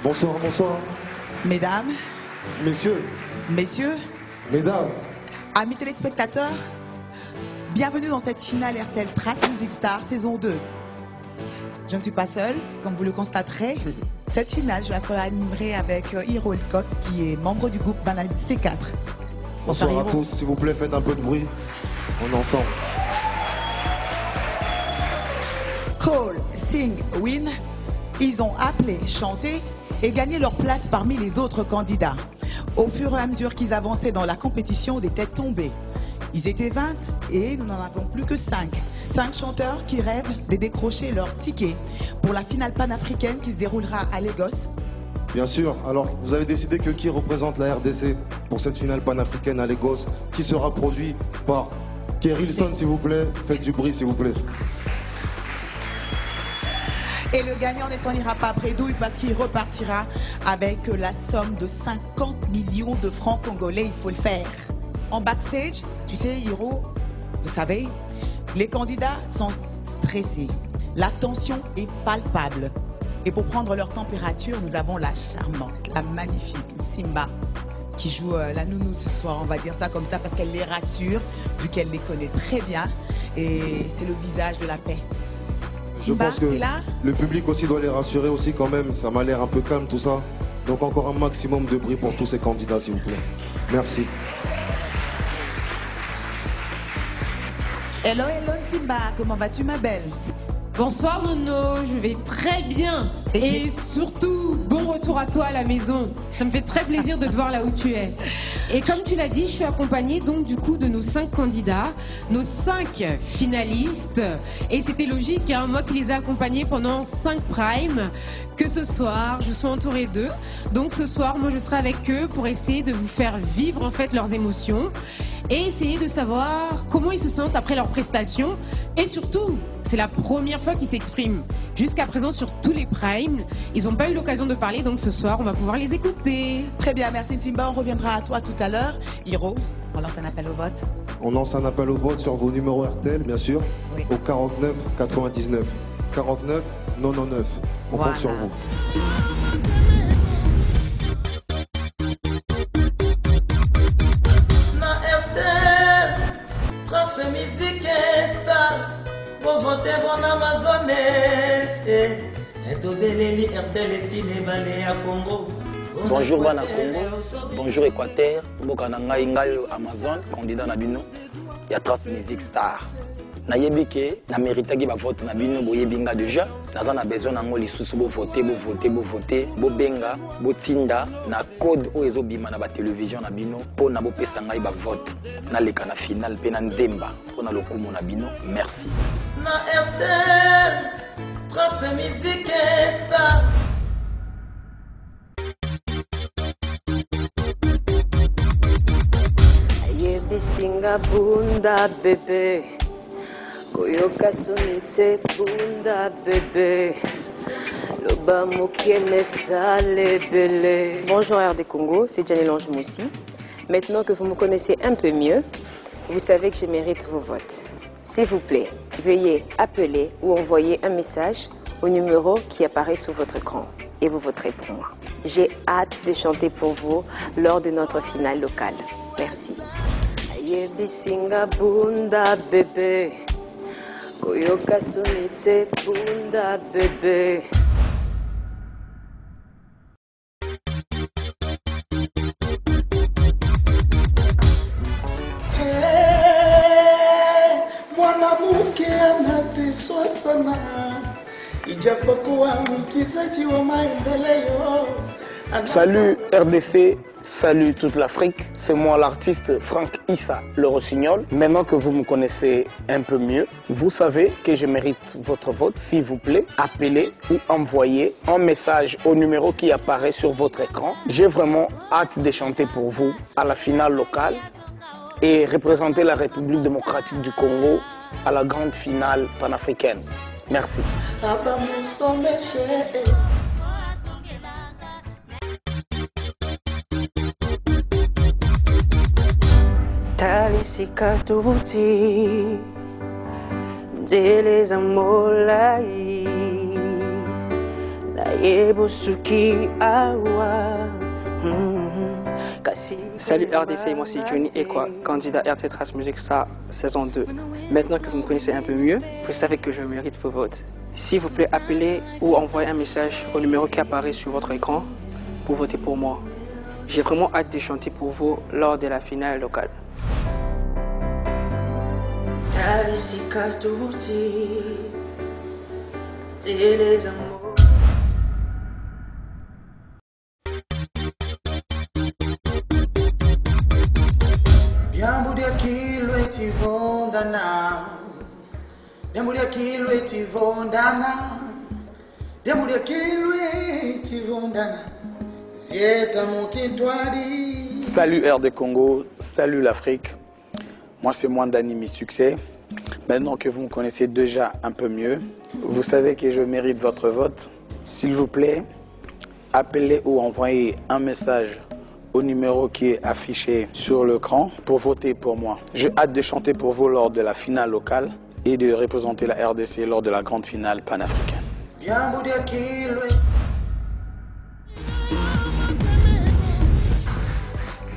Bonsoir, bonsoir. Mesdames, Messieurs, messieurs, mesdames, amis téléspectateurs, bienvenue dans cette finale RTL Trace Music Star saison 2. Je ne suis pas seule, comme vous le constaterez. Cette finale, je la co-animerai avec Hiro Elcock, qui est membre du groupe Banane C4. bonsoir à tous. S'il vous plaît, faites un peu de bruit. On est ensemble. Call, Sing, Win, ils ont appelé, chanté et gagné leur place parmi les autres candidats. Au fur et à mesure qu'ils avançaient dans la compétition, des têtes tombaient. Ils étaient 20 et nous n'en avons plus que 5. 5 chanteurs qui rêvent de décrocher leur ticket pour la finale panafricaine qui se déroulera à Lagos. Bien sûr. Alors, vous avez décidé que qui représente la RDC pour cette finale panafricaine à Lagos, qui sera produit par Kerilson, s'il vous plaît. Faites du bruit, s'il vous plaît. Et le gagnant ne s'en ira pas bredouille parce qu'il repartira avec la somme de 50 millions de francs congolais. Il faut le faire. En backstage, tu sais, Hiro, vous savez, les candidats sont stressés. La tension est palpable. Et pour prendre leur température, nous avons la charmante, la magnifique Simba qui joue la nounou ce soir, on va dire ça comme ça, parce qu'elle les rassure, vu qu'elle les connaît très bien. Et c'est le visage de la paix. Simba, Je pense que là le public aussi doit les rassurer aussi quand même. Ça m'a l'air un peu calme tout ça. Donc encore un maximum de bruit pour tous ces candidats, s'il vous plaît. Merci. Hello, hello Simba, comment vas-tu ma belle? Bonsoir Nono, je vais très bien. Et surtout, bon retour à toi à la maison. Ça me fait très plaisir de te voir là où tu es. Et comme tu l'as dit, je suis accompagnée donc du coup de nos 5 candidats, nos 5 finalistes. Et c'était logique, hein, moi qui les ai accompagnés pendant 5 primes, que ce soir, je sois entourée d'eux. Donc ce soir, moi je serai avec eux pour essayer de vous faire vivre en fait leurs émotions et essayer de savoir comment ils se sentent après leur prestation. Et surtout, c'est la première fois qu'ils s'expriment. Jusqu'à présent, sur tous les primes, ils n'ont pas eu l'occasion de parler, donc ce soir, on va pouvoir les écouter. Très bien, merci Simba, on reviendra à toi tout à l'heure. Hiro, on lance un appel au vote. On lance un appel au vote sur vos numéros RTL, bien sûr, Oui. au 49 99. 49 99. On Voilà. compte sur vous. Na RTL, Trace Music Star, pour voter bon Amazon. Et tout beleli RTL et balé à Congo. Bonjour Bana Congo, bonjour Équateur, Mboka na ngai ngai Amazon, candidat na bino, ya Trace Music Star. Nayebi ke na méritaki ba vote na bino boyebi nga déjà, naza na besoin nango lisusu bo voter, bo benga, bo tinda na code o ezobima na ba télévision na bino po na bo pesa ngai ba vote na leka na finale pe na nzemba po na lokumu na bino. Merci. Na RTL, Trace Music Star. Yebisinga bunda bébé, koyoka sonitse bunda bébé, loba mokiene sale belé. Bonjour RD Congo, c'est Gianni Lange Moussi. Maintenant que vous me connaissez un peu mieux, vous savez que je mérite vos votes. S'il vous plaît, veuillez appeler ou envoyer un message au numéro qui apparaît sur votre écran et vous voterez pour moi. J'ai hâte de chanter pour vous lors de notre finale locale. Merci. Yebisinga bunda bébé, koyoka sonitse bunda bébé. Mwanamke anateswa sana, ijapokuwa mwigizaji wa maendeleo. Salut RDC, salut toute l'Afrique, c'est moi l'artiste Franck Issa Le Rossignol. Maintenant que vous me connaissez un peu mieux, vous savez que je mérite votre vote. S'il vous plaît, appelez ou envoyez un message au numéro qui apparaît sur votre écran. J'ai vraiment hâte de chanter pour vous à la finale locale et représenter la République démocratique du Congo à la grande finale panafricaine. Merci. Talisika tubuti, nzele za molai, na Salut RDC, moi c'est Johnny Ekwa, candidat RTL Trace Music Star saison 2. Maintenant que vous me connaissez un peu mieux, vous savez que je mérite vos votes. S'il vous plaît, appelez ou envoyez un message au numéro qui apparaît sur votre écran pour voter pour moi. J'ai vraiment hâte de chanter pour vous lors de la finale locale. Salut RD Congo, salut l'Afrique. Moi c'est Mwandani Miss Succès. Maintenant que vous me connaissez déjà un peu mieux, vous savez que je mérite votre vote. S'il vous plaît, appelez ou envoyez un message au numéro qui est affiché sur l'écran pour voter pour moi. J'ai hâte de chanter pour vous lors de la finale locale et de représenter la RDC lors de la grande finale panafricaine.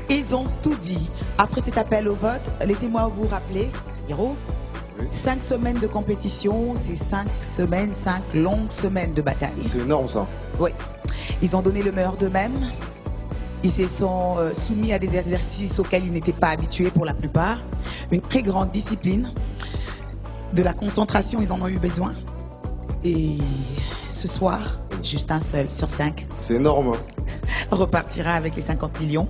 Ils ont tout dit. Après cet appel au vote, laissez-moi vous rappeler, Hiro, 5 semaines de compétition, c'est 5 semaines, 5 longues semaines de bataille. C'est énorme ça. Oui. Ils ont donné le meilleur d'eux-mêmes. Ils se sont soumis à des exercices auxquels ils n'étaient pas habitués pour la plupart. Une très grande discipline. De la concentration, ils en ont eu besoin. Et ce soir, juste un seul sur 5 C'est énorme. repartira avec les 50 millions.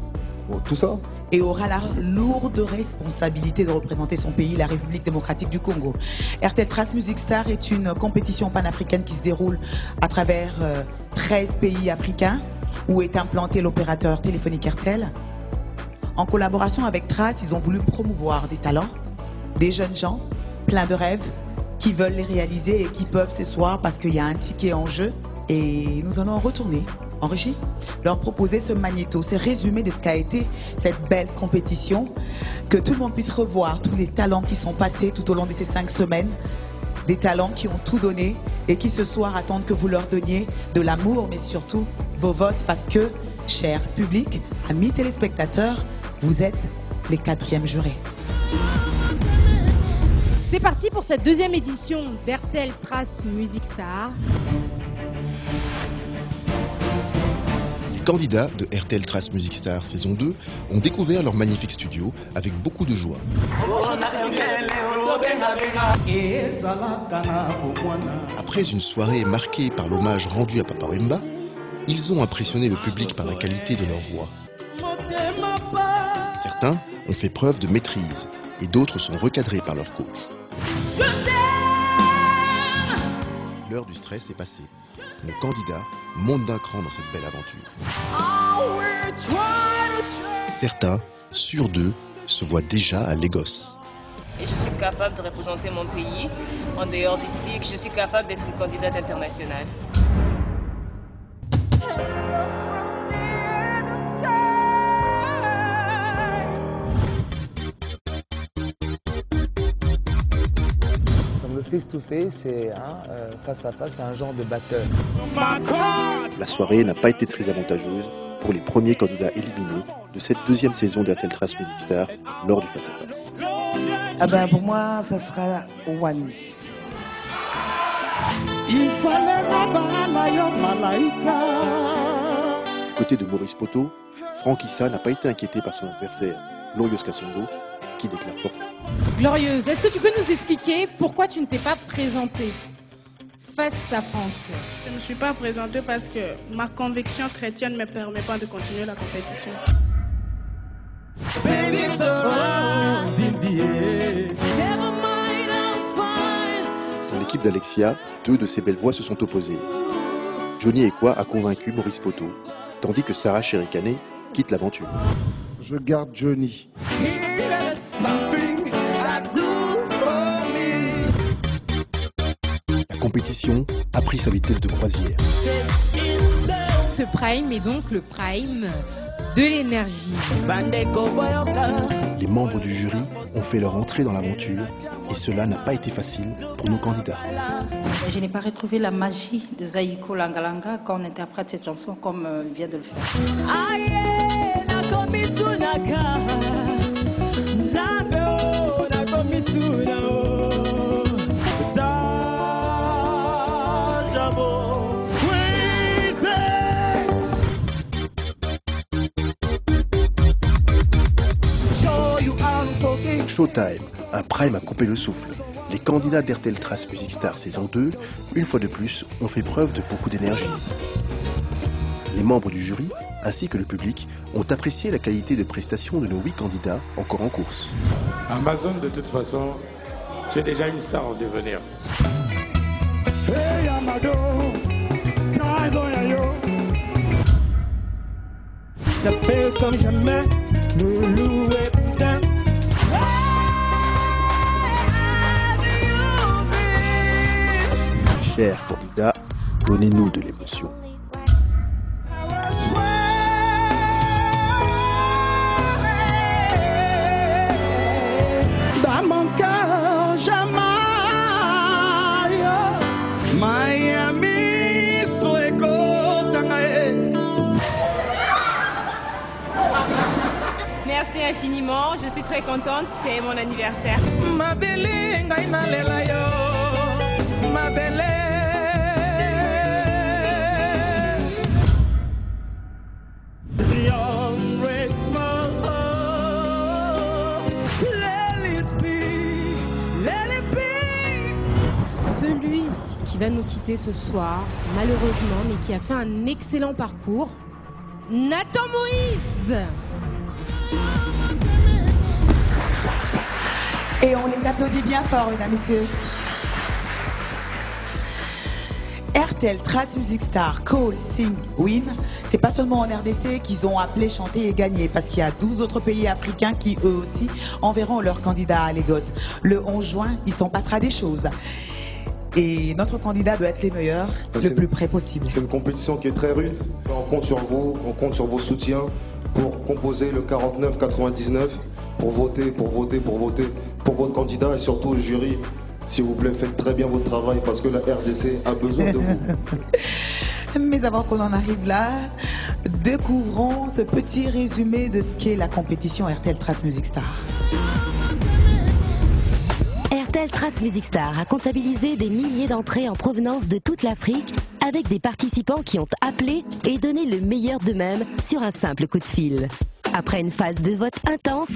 Bon, tout ça. Et aura la lourde responsabilité de représenter son pays, la République démocratique du Congo. RTL Trace Music Star est une compétition panafricaine qui se déroule à travers 13 pays africains où est implanté l'opérateur téléphonique RTL. En collaboration avec Trace, ils ont voulu promouvoir des talents, des jeunes gens, pleins de rêves, qui veulent les réaliser et qui peuvent ce soir parce qu'il y a un ticket en jeu. Et nous allons retourner en régie, leur proposer ce magnéto, ce résumé de ce qu'a été cette belle compétition, que tout le monde puisse revoir tous les talents qui sont passés tout au long de ces 5 semaines, des talents qui ont tout donné et qui ce soir attendent que vous leur donniez de l'amour, mais surtout vos votes, parce que, cher public, amis téléspectateurs, vous êtes les 4e jurés. C'est parti pour cette 2e édition d'RTL Trace Music Star. Les candidats de RTL Trace Music Star saison 2 ont découvert leur magnifique studio avec beaucoup de joie. Après une soirée marquée par l'hommage rendu à Papa Wemba, ils ont impressionné le public par la qualité de leur voix. Certains ont fait preuve de maîtrise et d'autres sont recadrés par leur coach. L'heure du stress est passée. Nos candidats montent d'un cran dans cette belle aventure. Certains, sur 2, se voient déjà à Lagos. Et je suis capable de représenter mon pays en dehors d'ici, que je suis capable d'être une candidate internationale. Le face-to-face et face-à-face, c'est un genre de battle. La soirée n'a pas été très avantageuse pour les premiers candidats éliminés de cette 2e saison d'RTL Trace Music Star lors du face-à-face. Ah ben pour moi, ça sera Wani. Du côté de Maurice Poto, Franck Issa n'a pas été inquiété par son adversaire, Glorious Kassongo, qui déclare forfait. Glorieuse, est-ce que tu peux nous expliquer pourquoi tu ne t'es pas présentée face à Franck? Je ne me suis pas présentée parce que ma conviction chrétienne ne me permet pas de continuer la compétition. Dans l'équipe d'Alexia, 2 de ses belles voix se sont opposées. Johnny Ekwa a convaincu Maurice Poto, tandis que Sarah Cherikane quitte l'aventure. Je garde Johnny. La compétition a pris sa vitesse de croisière. Ce prime est donc le prime de l'énergie. Les membres du jury ont fait leur entrée dans l'aventure et cela n'a pas été facile pour nos candidats. Je n'ai pas retrouvé la magie de Zaïko Langalanga quand on interprète cette chanson comme il vient de le faire. Showtime, un prime à couper le souffle. Les candidats d'RTL Trace Music Star saison 2, une fois de plus, ont fait preuve de beaucoup d'énergie. Les membres du jury, ainsi que le public, ont apprécié la qualité de prestation de nos 8 candidats encore en course. Amazon, de toute façon, tu es déjà une star en devenir. Hey, Amado, ça fait comme jamais, Loulou et putain. Chers candidats, donnez-nous de l'émotion. Dans mon cœur, Jamaïa, Miami, Soeko, Tangae. Merci infiniment, je suis très contente, c'est mon anniversaire. Ma belle, ngaina lela yo, ma belle. Celui qui va nous quitter ce soir, malheureusement, mais qui a fait un excellent parcours, Nathan Moïse. Et on les applaudit bien fort, mesdames, messieurs. RTL Trace Music Star Call, Sing, Win, c'est pas seulement en RDC qu'ils ont appelé, chanté et gagné, parce qu'il y a 12 autres pays africains qui, eux aussi, enverront leurs candidats à Lagos. Le 11 juin, il s'en passera des choses. Et notre candidat doit être les meilleurs, le plus près possible. C'est une compétition qui est très rude. On compte sur vous, on compte sur vos soutiens pour composer le 49-99, pour voter pour votre candidat et surtout le jury. S'il vous plaît, faites très bien votre travail parce que la RDC a besoin de vous. Mais avant qu'on en arrive là, découvrons ce petit résumé de ce qu'est la compétition RTL Trace Music Star. RTL Trace Music Star a comptabilisé des milliers d'entrées en provenance de toute l'Afrique avec des participants qui ont appelé et donné le meilleur d'eux-mêmes sur un simple coup de fil. Après une phase de vote intense,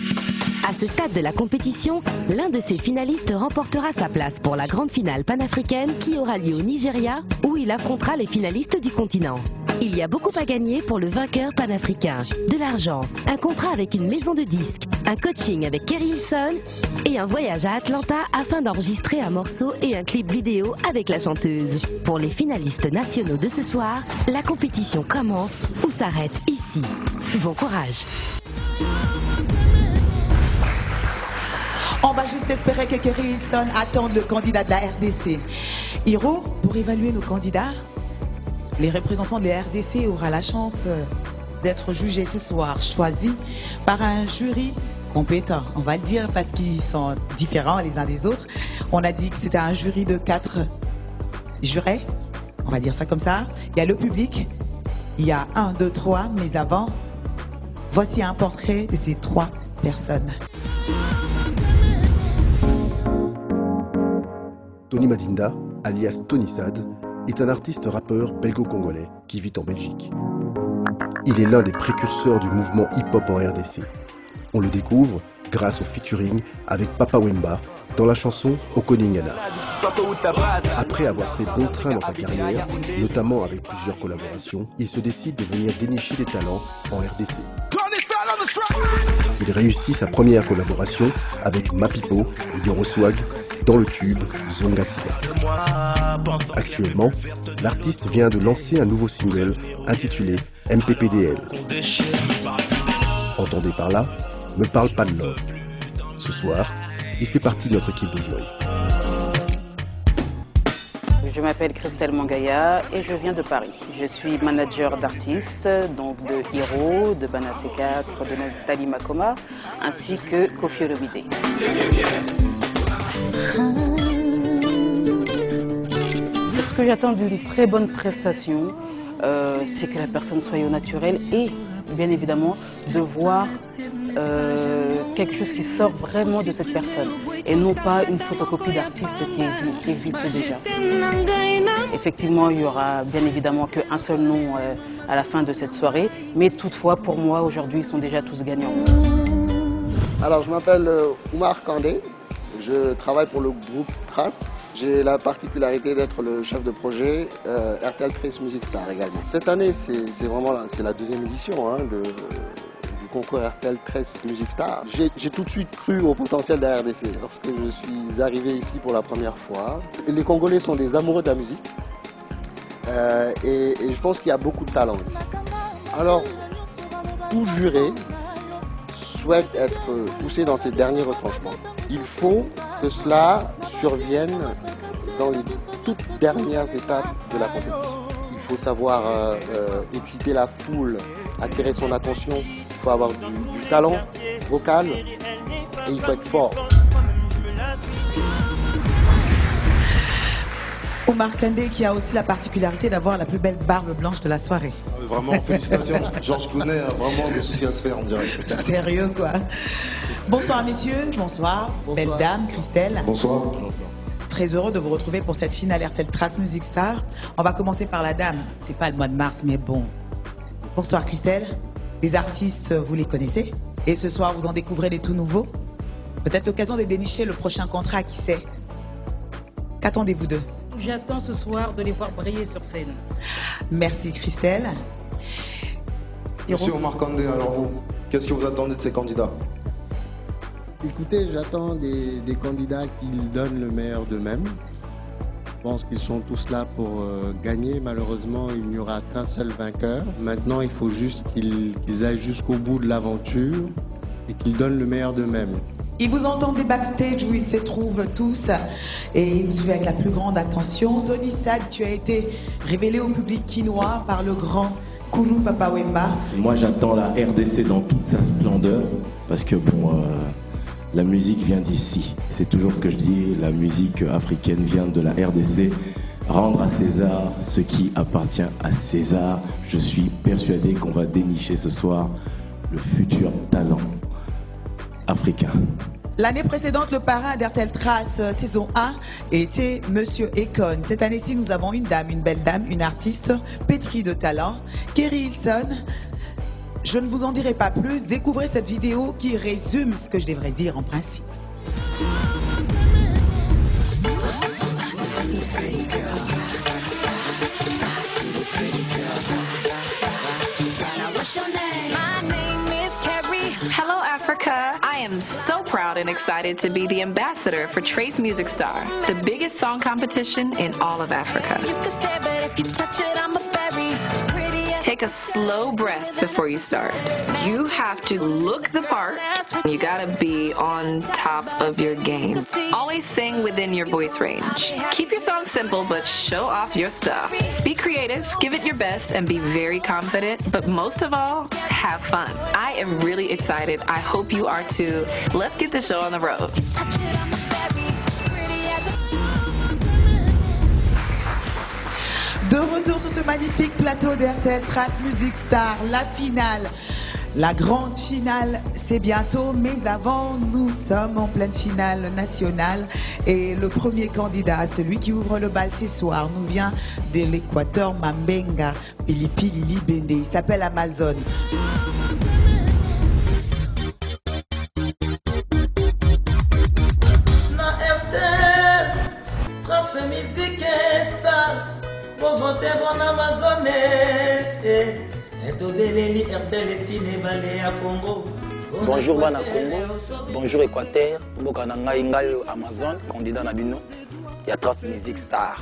à ce stade de la compétition, l'un de ces finalistes remportera sa place pour la grande finale panafricaine qui aura lieu au Nigeria, où il affrontera les finalistes du continent. Il y a beaucoup à gagner pour le vainqueur panafricain. De l'argent, un contrat avec une maison de disques, un coaching avec Kerry Hilson et un voyage à Atlanta afin d'enregistrer un morceau et un clip vidéo avec la chanteuse. Pour les finalistes nationaux de ce soir, la compétition commence ou s'arrête ici. Bon courage! On va juste espérer que Kerry Hilson attende le candidat de la RDC. Hiro, pour évaluer nos candidats, les représentants de la RDC auront la chance d'être jugés ce soir, choisis par un jury compétent, on va le dire, parce qu'ils sont différents les uns des autres. On a dit que c'était un jury de 4 jurés, on va dire ça comme ça. Il y a le public, il y a 1, 2, 3, mais avant, voici un portrait de ces 3 personnes. Tony Madinda, alias Tony Sad, est un artiste rappeur belgo-congolais qui vit en Belgique. Il est l'un des précurseurs du mouvement hip-hop en RDC. On le découvre grâce au featuring avec Papa Wemba dans la chanson Okoningana. Après avoir fait bon train dans sa carrière, notamment avec plusieurs collaborations, il se décide de venir dénicher les talents en RDC. Il réussit sa première collaboration avec Mapipo et Yoroswag dans le tube Zonga Siga. Actuellement, l'artiste vient de lancer un nouveau single intitulé MPPDL. Entendez par là, me parle pas de love. Ce soir, il fait partie de notre équipe de joueurs. Je m'appelle Christelle Mangaya et je viens de Paris. Je suis manager d'artistes, donc de Hiro, de Bana C4, de Nathalie Makoma, ainsi que Kofi Olomide. Ce que j'attends d'une très bonne prestation, c'est que la personne soit au naturel et bien évidemment de voir quelque chose qui sort vraiment de cette personne et non pas une photocopie d'artiste qui existe déjà. Effectivement, il y aura bien évidemment qu'un seul nom à la fin de cette soirée, mais toutefois pour moi aujourd'hui ils sont déjà tous gagnants. Alors je m'appelle Oumar Kandé, je travaille pour le groupe Trace. J'ai la particularité d'être le chef de projet RTL Trace Music Star également. Cette année, c'est vraiment la deuxième édition du concours RTL Trace Music Star. J'ai tout de suite cru au potentiel de la RDC lorsque je suis arrivé ici pour la première fois. Les Congolais sont des amoureux de la musique et je pense qu'il y a beaucoup de talent ici. Alors, tout juré souhaite être poussé dans ses derniers retranchements. Il faut que cela survienne dans les toutes dernières étapes de la compétition. Il faut savoir exciter la foule, attirer son attention, il faut avoir du talent vocal et il faut être fort. Oumar Kandé qui a aussi la particularité d'avoir la plus belle barbe blanche de la soirée. Vraiment, félicitations. Georges Clooney a vraiment des soucis à se faire, on dirait. Sérieux, quoi. Bonsoir, messieurs. Bonsoir. Belle dame, Christelle. Bonsoir. Très heureux de vous retrouver pour cette finale RTL Trace Music Star. On va commencer par la dame. C'est pas le mois de mars, mais bon. Bonsoir, Christelle. Les artistes, vous les connaissez. Et ce soir, vous en découvrez des tout nouveaux. Peut-être l'occasion de dénicher le prochain contrat, qui sait. Qu'attendez-vous d'eux? J'attends ce soir de les voir briller sur scène. Merci, Christelle. Monsieur Oumar Kandé, alors vous, qu'est-ce que vous attendez de ces candidats? Écoutez, j'attends des candidats qui donnent le meilleur d'eux-mêmes. Je pense qu'ils sont tous là pour gagner. Malheureusement, il n'y aura qu'un seul vainqueur. Maintenant, il faut juste qu'ils aillent jusqu'au bout de l'aventure et qu'ils donnent le meilleur d'eux-mêmes. Ils vous entendent des backstage où ils se trouvent tous et ils vous suivent avec la plus grande attention. Tony Sad, tu as été révélé au public quinois par le grand Kourou Papa Wemba. Moi, j'attends la RDC dans toute sa splendeur parce que bon, la musique vient d'ici. C'est toujours ce que je dis, la musique africaine vient de la RDC. Rendre à César ce qui appartient à César. Je suis persuadé qu'on va dénicher ce soir le futur talent africain. L'année précédente, le parrain d'RTL Trace saison 1 était Monsieur Econ. Cette année-ci, nous avons une dame, une belle dame, une artiste pétrie de talent, Kerry Hilson. Je ne vous en dirai pas plus. Découvrez cette vidéo qui résume ce que je devrais dire en principe. I am so proud and excited to be the ambassador for Trace Music Star, the biggest song competition in all of Africa. Take a slow breath before you start. You have to look the part. You gotta be on top of your game. Always sing within your voice range. Keep your song simple, but show off your stuff. Be creative, give it your best, and be very confident, but most of all, have fun. I am really excited. I hope you are too. Let's get the show on the road. De retour sur ce magnifique plateau d'RTL Trace Music Star, la finale. La grande finale, c'est bientôt, mais avant, nous sommes en pleine finale nationale. Et le premier candidat, celui qui ouvre le bal ce soir, nous vient de l'Équateur, Mambenga, Pilipili Libende. Il s'appelle Amazon. Bonjour Bana Congo, bonjour Équateur, Mboka na ngai Amazon, candidat na bino, ya Trace Music Star.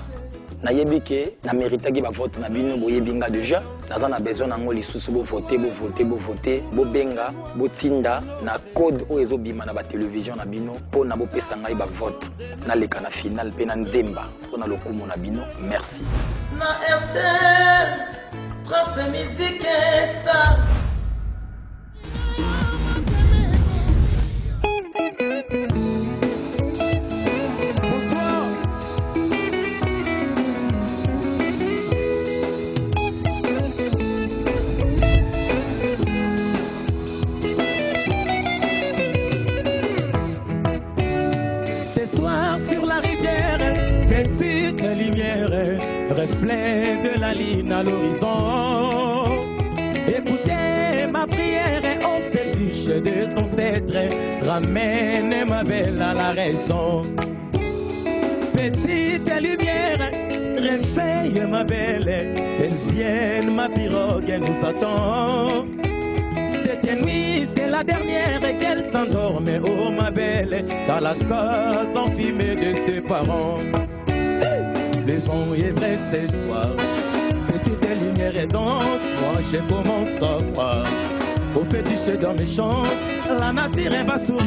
nayebi ke na méritaki ba vote na bino boyebinga déjà naza na besoin nango lisusu bo voter bo benga bo tinda na code o ezobima na ba télévision na bino po na bo pesa ngai ba vote na leka na final pe na nzemba po na lokumu na bino merci na RTL Trace Musique Star. Reflet de la ligne à l'horizon. Écoutez ma prière et on fait fiche de son cèdre. Ramène ma belle à la raison. Petite lumière, réveille ma belle. Elle vient, ma pirogue, elle nous attend. Cette nuit, c'est la dernière qu'elle s'endorme, oh ma belle, dans la case enfumée de ses parents. Le vent est vrai ce soir, petite lumière et danse, moi je commence à croire au fétiche dans mes chances, la nature elle va sourire,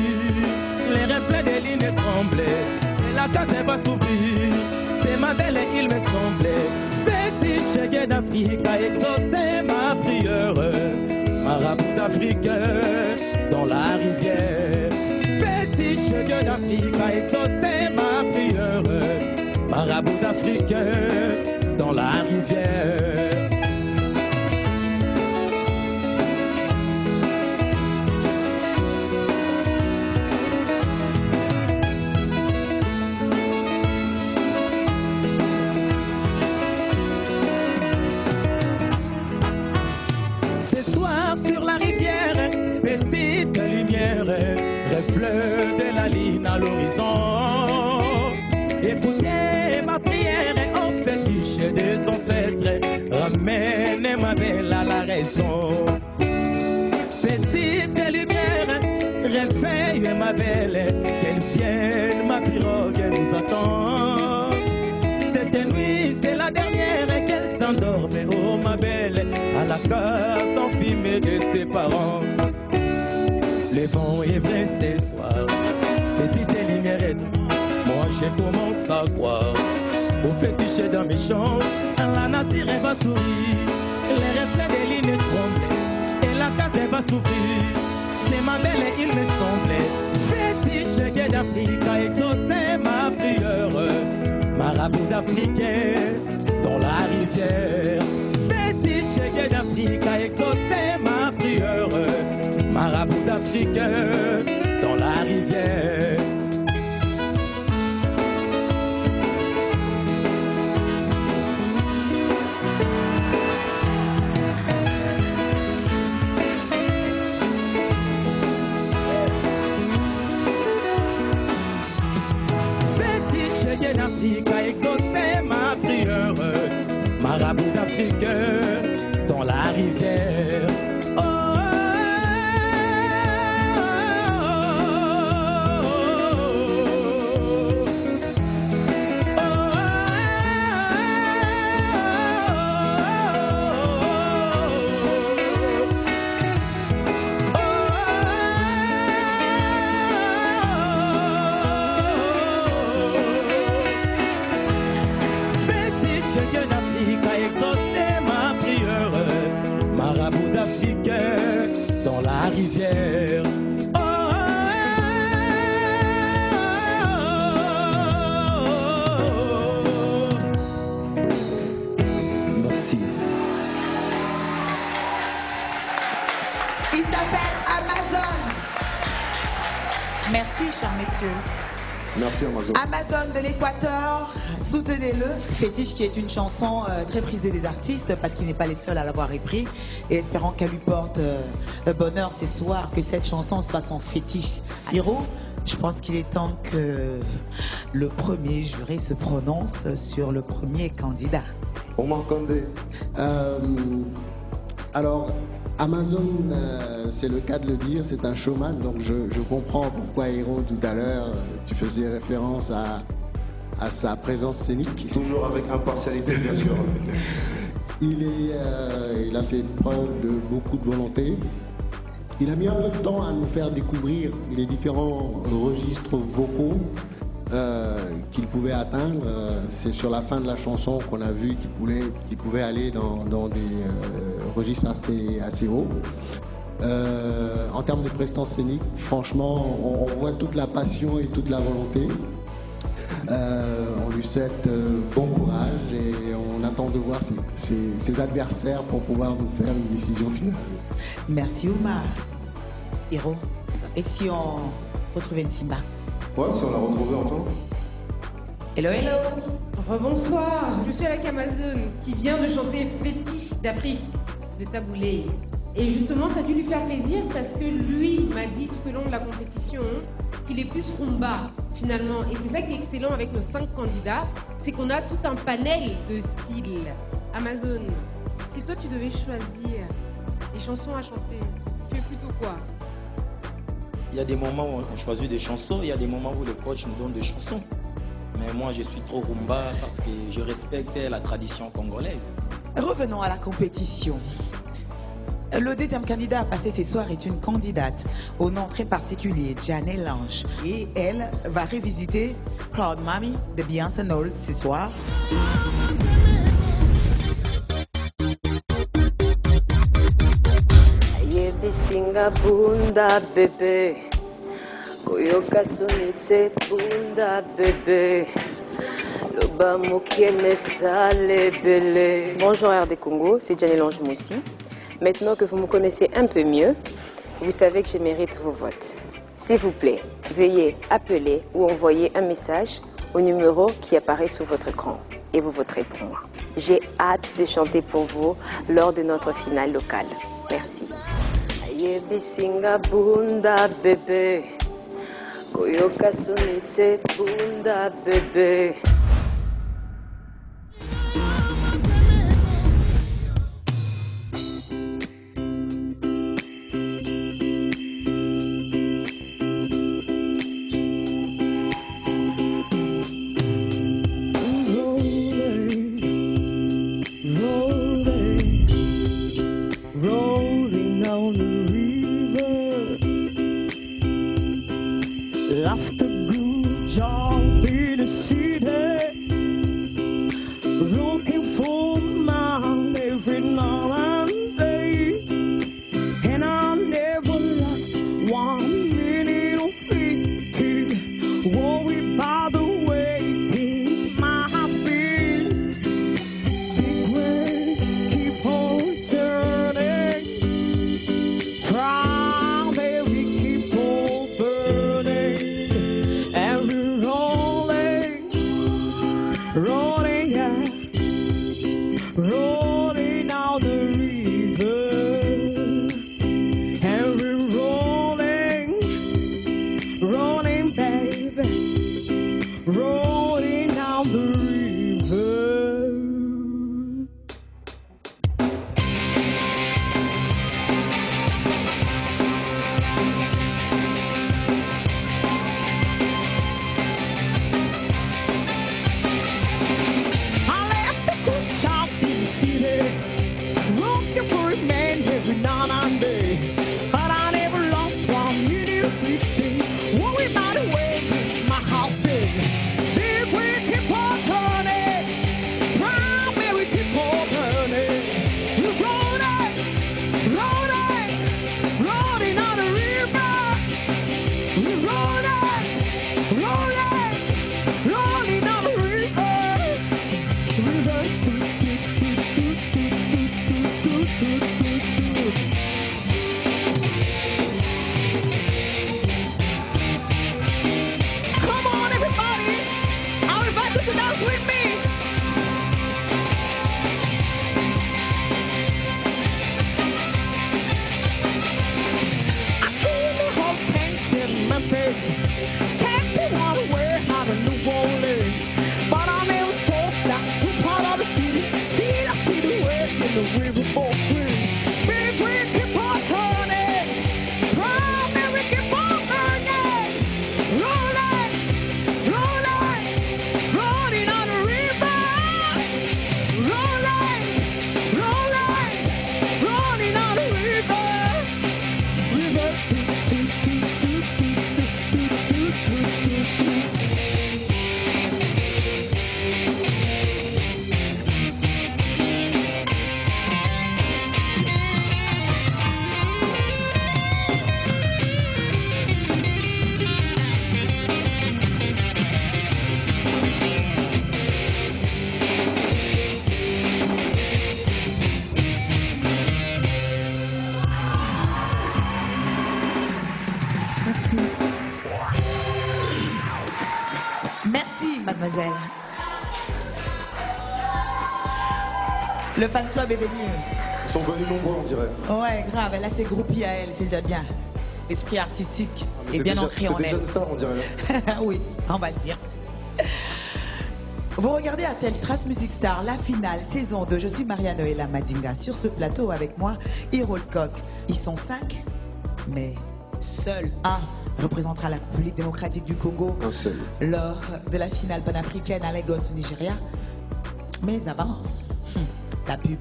les reflets des lignes tremblent, et la case elle va s'ouvrir, c'est ma belle il me semblait, fétiche guet d'Afrique a exaucé ma prière, marabout d'Afrique dans la rivière, fétiche guet d'Afrique a exaucé ma prière, marabout d'Afrique dans la rivière. Ce soir sur la rivière, petite lumière, reflet de la ligne à l'horizon. Écoutez ma prière et on fait fiche des ancêtres. Ramène ma belle à la raison. Petite lumière, réveille ma belle. Qu'elle vienne, ma pirogue nous attend. Cette nuit, c'est la dernière qu'elle s'endorme. Oh ma belle, à la case enfumée de ses parents. Le vent est vrai ce soir. Petite lumière est moi je commence à croire au fétiche dans mes chances, la nature elle va sourire, les reflets des lignes tremblent, et la case elle va s'ouvrir, c'est ma belle il me semblait, fétiche guet d'Afrique a exaucé ma prière, marabout d'Afrique dans la rivière, fétiche guet d'Afrique a exaucé ma prière, marabout d'Afrique dans la rivière. D'Afrique a exaucé ma prière, marabout d'Afrique dans la rivière. Dans la rivière. Merci. Il s'appelle Amazon. Merci, chers messieurs. Merci Amazon. Amazon de l'Équateur, soutenez-le. Fétiche qui est une chanson très prisée des artistes parce qu'il n'est pas les seuls à l'avoir épris. Et espérons qu'elle lui porte bonheur ce soir, que cette chanson soit son fétiche. Hiro, je pense qu'il est temps que le premier juré se prononce sur le premier candidat. Omar Condé. Alors, Amazon, c'est le cas de le dire, c'est un showman, donc je comprends pourquoi Hiro tout à l'heure, tu faisais référence à sa présence scénique. Toujours avec impartialité, bien sûr. Il a fait preuve de beaucoup de volonté. Il a mis un peu de temps à nous faire découvrir les différents registres vocaux qu'il pouvait atteindre. C'est sur la fin de la chanson qu'on a vu qu'il pouvait aller dans des registres assez hauts. En termes de prestance scénique, franchement, on voit toute la passion et toute la volonté. On lui souhaite bon courage et on attend de voir ses adversaires pour pouvoir nous faire une décision finale. Merci Oumar. Hiro, et si on retrouvait Nsimba? Ouais, si on l'a retrouvé enfin. Hello, hello. Rebonsoir, je suis avec Amazon qui vient de chanter Fétiche d'Afrique de Taboulé. Et justement, ça a dû lui faire plaisir parce que lui m'a dit tout au long de la compétition qu'il est plus rumba finalement. Et c'est ça qui est excellent avec nos 5 candidats, c'est qu'on a tout un panel de styles. Amazon, si toi tu devais choisir les chansons à chanter, tu es plutôt quoi? Il y a des moments où on choisit des chansons, il y a des moments où le coach nous donne des chansons. Mais moi, je suis trop rumba parce que je respecte la tradition congolaise. Revenons à la compétition. Le deuxième candidat à passer ce soir est une candidate au nom très particulier, Janelle Lange. Et elle va revisiter Proud Mommy de Beyoncé Knowles ce soir. Yebisinga bunda bébé, koyoka sonitse bunda bébé, loba mokie mesale belé. Bonjour RD Congo, c'est Janelle Lange Moussi. Maintenant que vous me connaissez un peu mieux, vous savez que je mérite vos votes. S'il vous plaît, veuillez appeler ou envoyer un message au numéro qui apparaît sur votre écran et vous voterez pour moi. J'ai hâte de chanter pour vous lors de notre finale locale. Merci. Yebisinga bunda bébé, koyoka sonitse bunda bébé. After good job in the city, looking for mine every night and day, and I never lost 1 minute of sleep, worried about the way things might have been. Big waves keep on turning, primary keep on burning. Rolling, yeah, rolling down the river, and we're rolling, baby, rolling down the river. Looking for a man every night and day, but I never lost 1 minute of sleeping. Worry about the way things might have been. Big wheel keep on turning, primary keep on burning. We're rolling on the river. We're rolling on the river. Come on, everybody! I invite you to dance with me. I feel the whole paint in my face, stepping all the way out of New Orleans, but I never thought that we're part of the city. Till I see the way in the river for free. Big wheel keep on turning, primary keep on burning. Rolling, mademoiselle. Le fan club est venu. Ils sont venus nombreux, on dirait. Ouais, grave. Elle a ses groupies à elle, c'est déjà bien. L'esprit artistique est bien ancré en elle. C'est des jeunes stars, on dirait. Oui, on va le dire. Vous regardez RTL Trace Music Star, la finale, saison 2. Je suis Maria-Noëlla Madinga. Sur ce plateau avec moi, Hiro Lecoq. Ils sont 5, mais seul un représentera la République démocratique du Congo lors de la finale panafricaine à Lagos, au Nigeria. Mais avant, la pub.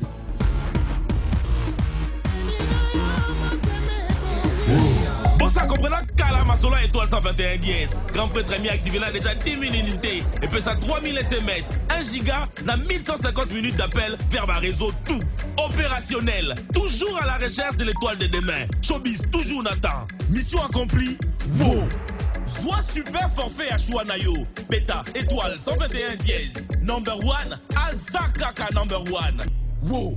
Bossa comprendra Kala Masola étoile 121 dièse. Grand prêtre mis activé là déjà 10 000 unités. Et puis ça 3000 SMS. 1 giga n'a 1150 minutes d'appel vers ma réseau tout. Opérationnel. Toujours à la recherche de l'étoile de demain. Showbiz toujours Nathan. Mission accomplie. Wow. Soit super forfait à Chouanayo. Beta étoile 121 dièse. Number 1 Azakaka number 1. Wow.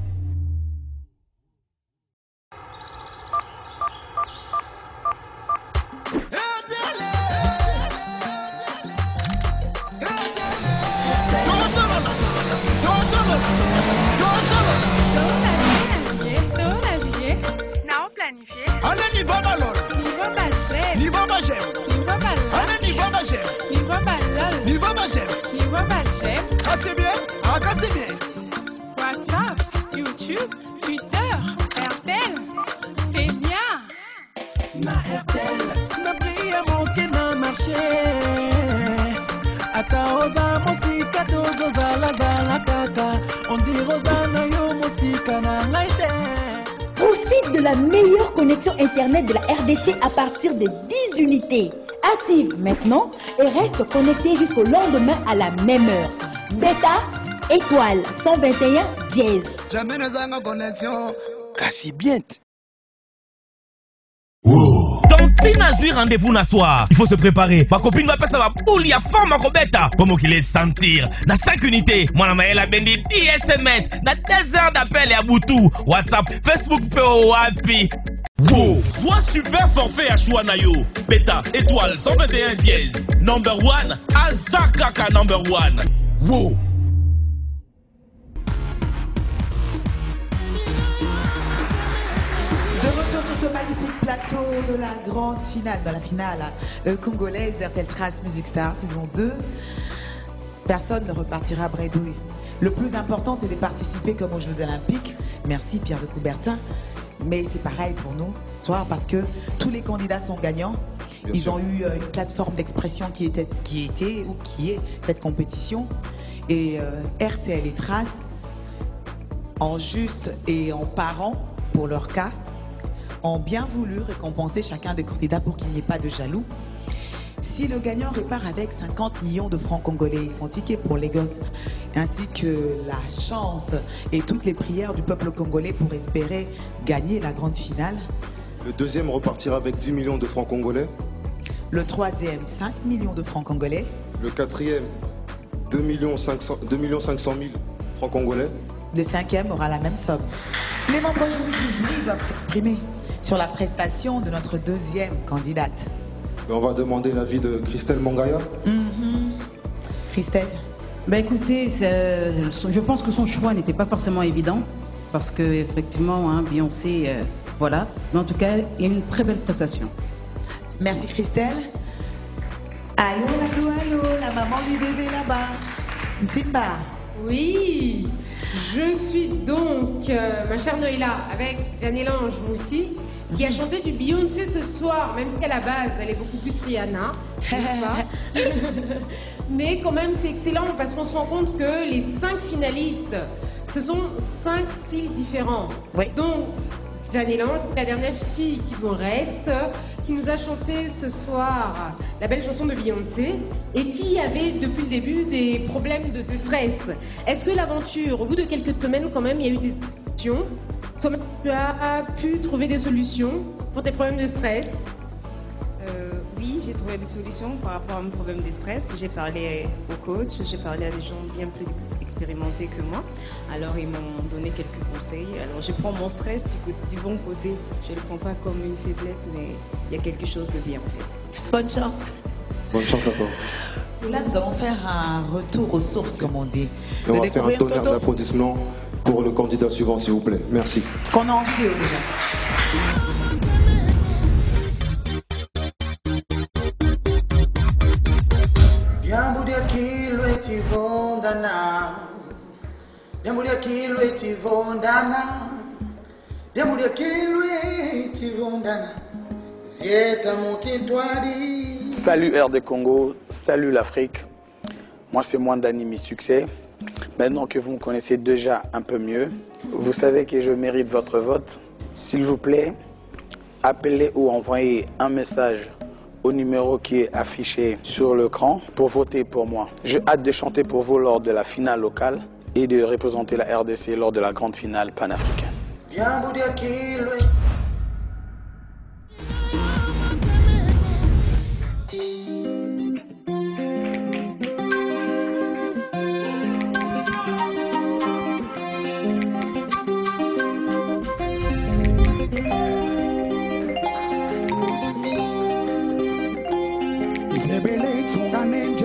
Cassez bien, cassez bien. WhatsApp, YouTube, Twitter, RTL, c'est bien. Na RTL, na pria moke na marché. Ata oza mosika tozoza lazala kaka. On dit rosa na yo mosika na ngaite. Profite de la meilleure connexion internet de la RDC à partir de 10 unités. Active maintenant et reste connecté jusqu'au lendemain à la même heure. Beta, étoile 121 dièse. Jamais nous avons connexion. Cassie bien. Donc, si rendez-vous na soir, il faut se préparer. Ma copine va passer ma boule, ya femme ma robeta. Pour qu'il est sentir. Na 5 unités, moi la maëlle a bendi 10 SMS. Na 2 heures d'appel et à Boutou. WhatsApp, Facebook, PO, Happy. Wow. Soit super forfait à Chouanayo. Beta, étoile 121 dièse. Number 1, Azakaka number 1. Wow. De retour sur ce magnifique plateau de la grande finale, de la finale congolaise d'RTL Trace Music Star saison 2. Personne ne repartira bredouille. Le plus important, c'est de participer comme aux Jeux Olympiques. Merci Pierre de Coubertin. Mais c'est pareil pour nous ce soir parce que tous les candidats sont gagnants. Ils ont eu une plateforme d'expression qui est cette compétition. Et RTL et Trace, en juste et en parent pour leur cas, ont bien voulu récompenser chacun des candidats pour qu'il n'y ait pas de jaloux. Si le gagnant repart avec 50 millions de francs congolais, son ticket pour Lagos, ainsi que la chance et toutes les prières du peuple congolais pour espérer gagner la grande finale. Le deuxième repartira avec 10 millions de francs congolais. Le troisième, 5 millions de francs congolais. Le quatrième, 2 500 000 francs congolais. Le cinquième aura la même somme. Les membres du jury doivent s'exprimer sur la prestation de notre deuxième candidate. On va demander l'avis de Christelle Mongaya. Christelle. Bah écoutez, je pense que son choix n'était pas forcément évident parce que effectivement, hein, Beyoncé, voilà. Mais en tout cas, il y a une très belle prestation. Merci Christelle. Allô, allô, allô, la maman du bébé là-bas. Simba. Oui, je suis donc ma chère Noëlla avec Janélange Moussi qui a chanté du Beyoncé ce soir, même si à la base elle est beaucoup plus Rihanna, n'est-ce pas? Mais quand même c'est excellent parce qu'on se rend compte que les 5 finalistes, ce sont 5 styles différents. Oui. Donc Janélange, la dernière fille qui nous reste, qui nous a chanté ce soir la belle chanson de Beyoncé et qui avait depuis le début des problèmes de stress. Est-ce que l'aventure, au bout de quelques semaines quand même, il y a eu des solutions? Toi, tu as pu trouver des solutions pour tes problèmes de stress? Oui, j'ai trouvé des solutions par rapport à mon problème de stress. J'ai parlé aux coachs, j'ai parlé à des gens bien plus expérimentés que moi. Alors, ils m'ont donné quelques conseils. Alors, je prends mon stress du bon côté. Je ne le prends pas comme une faiblesse, mais il y a quelque chose de bien en fait. Bonne chance. Bonne chance à toi. Et là, nous allons faire un retour aux sources, comme on dit. Et on va faire un tonnerre d'applaudissements pour le candidat suivant, s'il vous plaît. Merci. Qu'on a en vidéo déjà. Salut RD Congo, salut l'Afrique. Moi c'est Mwandani Miss Succès. Maintenant que vous me connaissez déjà un peu mieux, vous savez que je mérite votre vote. S'il vous plaît, appelez ou envoyez un message au numéro qui est affiché sur l'écran pour voter pour moi. J'ai hâte de chanter pour vous lors de la finale locale et de représenter la RDC lors de la grande finale panafricaine.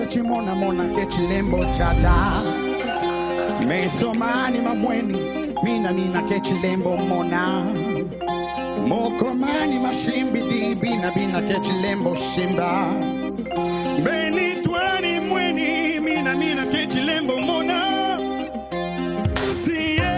Chimona mona ke chilembo chata mesomani mamweni mina ke chilembo mona mokomani mashimbi di bina ke chilembo shimba beni twani mweni mina ke chilembo mona siye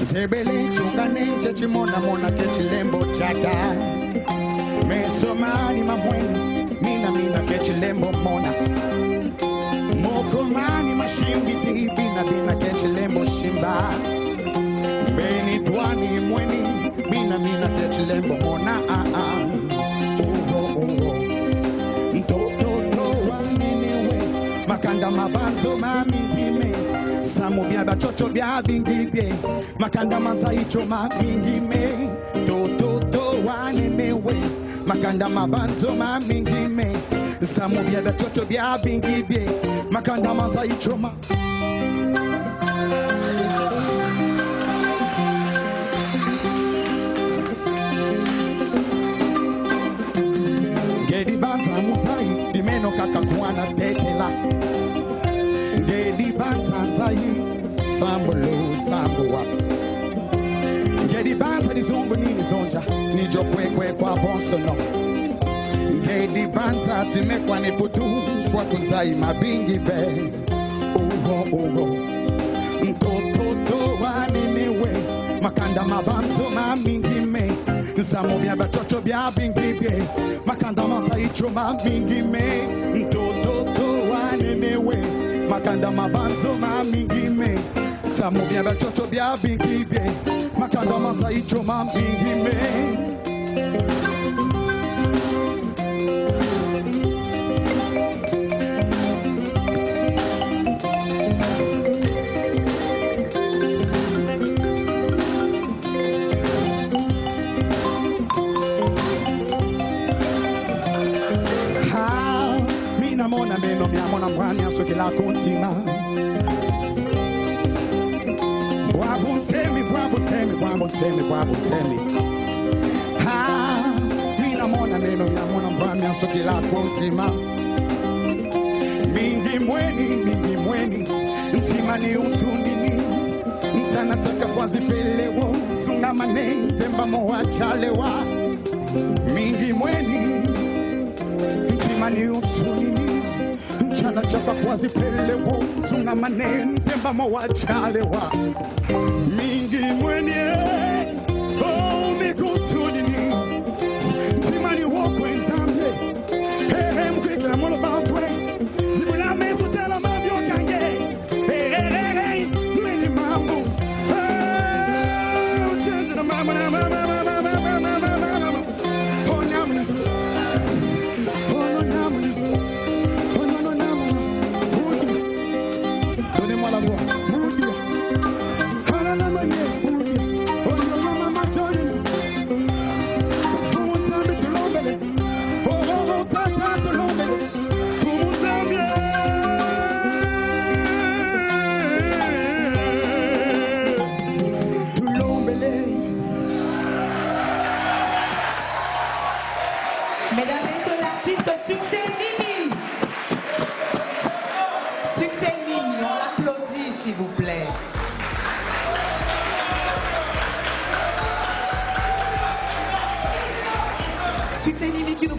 Sebele chungane chimona mona ke chilembo chata mesomani mamweni mina ke chilembo mona mokomani mashimbi di bina ke chilembo shimba beni twani mweni mina ke chilembo mona mtoto wangenewe makanda mabanzo mamingime Samu bia bachocho bia bingibie makanda manza icho mamingime to wanenewe makanda mabanzo mamingime Samu bia bachocho bia bingibie makanda manza icho ma Gedi banza mutai dimeno kakakuana tetela Gedi banzanzayi sambolo samboa Gedi banza di zombo nini zonja nijo kwe kwa bonsono Gedi banza timekwa ni putu kwa kunzai mabingi be Ugo Mtoto waniniwe makanda mabanzo mamingime Nsamo bia batoto bia bingibie makanda manza icho mamingime Mtoto waniniwe makanda mabanzo mamingime Samu bia batoto bia bingibie makanda manza icho mamingime Mona meno mi amona mwanya so kila kontima Bwabu temi Ha Mina mona meno mi amona mwanya so kila kontima Mingi mweni Ntima ni utunini Ntanataka wazipelewo Tungamane Zemba moa chalewa Mingi mweni Ntima ni utunini Mchana chapa kwa zipelewo Zunga manene Zemba mawachalewa Mingi mwenye Oh mikutunini Ntimani woko enzamye Hey mkwikla molo bautwe Zibula mesu tela mabyo kange Hey Mweni mambu Uchenzi na mama Oh namna Donnez-moi la voix.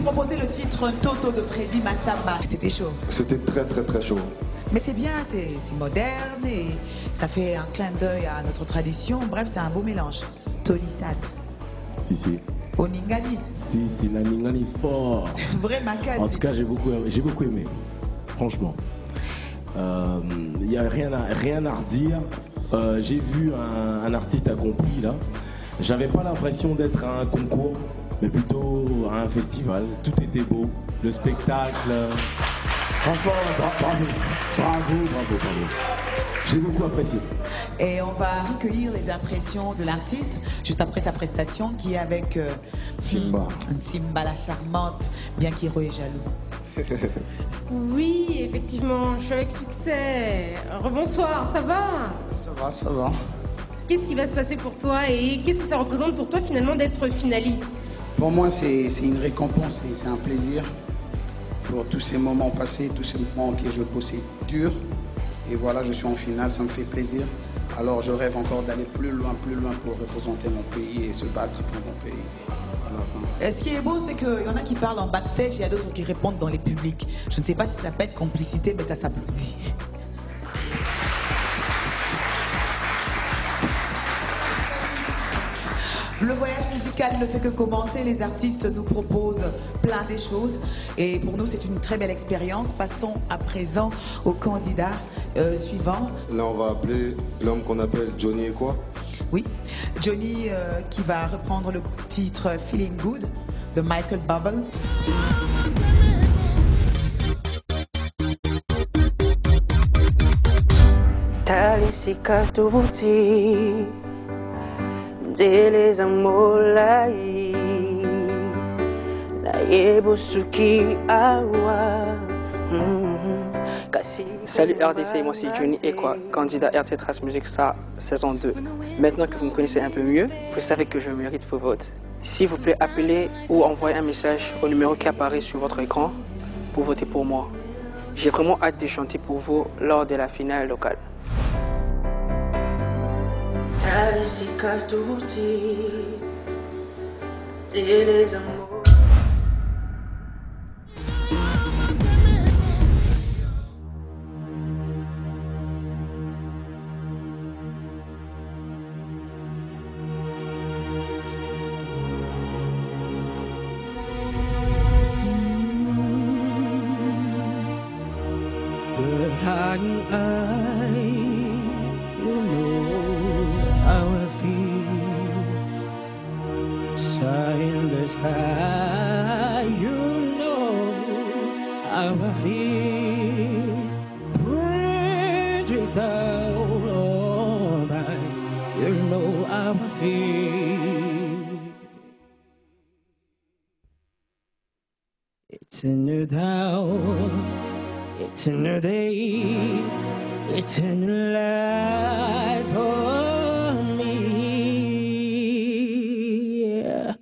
proposé le titre Toto de Freddy Massamba. C'était chaud. C'était très très très chaud. Mais c'est bien, c'est moderne et ça fait un clin d'œil à notre tradition. Bref, c'est un beau mélange. Tony Sad. Si. Oningani. Si, la Ningani fort. Vrai Macaz. En tout cas, j'ai beaucoup aimé. Franchement. Il n'y a rien à redire. J'ai vu un artiste accompli là. J'avais pas l'impression d'être à un concours, mais plutôt à un festival. Tout était beau. Le spectacle. Franchement, bravo. J'ai beaucoup apprécié. Et on va recueillir les impressions de l'artiste juste après sa prestation qui est avec Simba. Simba la charmante, bien qu'Hiro est jaloux. Oui, effectivement, je suis avec succès. Rebonsoir, ça va? Ça va. Qu'est-ce qui va se passer pour toi et qu'est-ce que ça représente pour toi finalement d'être finaliste? Pour moi, c'est une récompense et c'est un plaisir pour tous ces moments passés, tous ces moments que je bossais dur. Et voilà, je suis en finale, ça me fait plaisir. Alors je rêve encore d'aller plus loin pour représenter mon pays et se battre pour mon pays. Et ce qui est beau, c'est qu'il y en a qui parlent en backstage et il y a d'autres qui répondent dans les publics. Je ne sais pas si ça s'appelle complicité, mais ça s'applaudit. Le voyage musical ne fait que commencer, les artistes nous proposent plein de choses et pour nous c'est une très belle expérience. Passons à présent au candidat suivant. Là on va appeler l'homme qu'on appelle Johnny et quoi? Oui, Johnny qui va reprendre le titre Feeling Good de Michael Bublé. Talisika tubuti Dele zamolai Na yebusuki awa Salut RDC, moi c'est Johnny Ekwa, candidat RT Trace Music Star saison 2. Maintenant que vous me connaissez un peu mieux, vous savez que je mérite vos votes. S'il vous plaît, appelez ou envoyez un message au numéro qui apparaît sur votre écran pour voter pour moi. J'ai vraiment hâte de chanter pour vous lors de la finale locale. It's a new dawn, it's a new day, it's a new life for me. Yeah.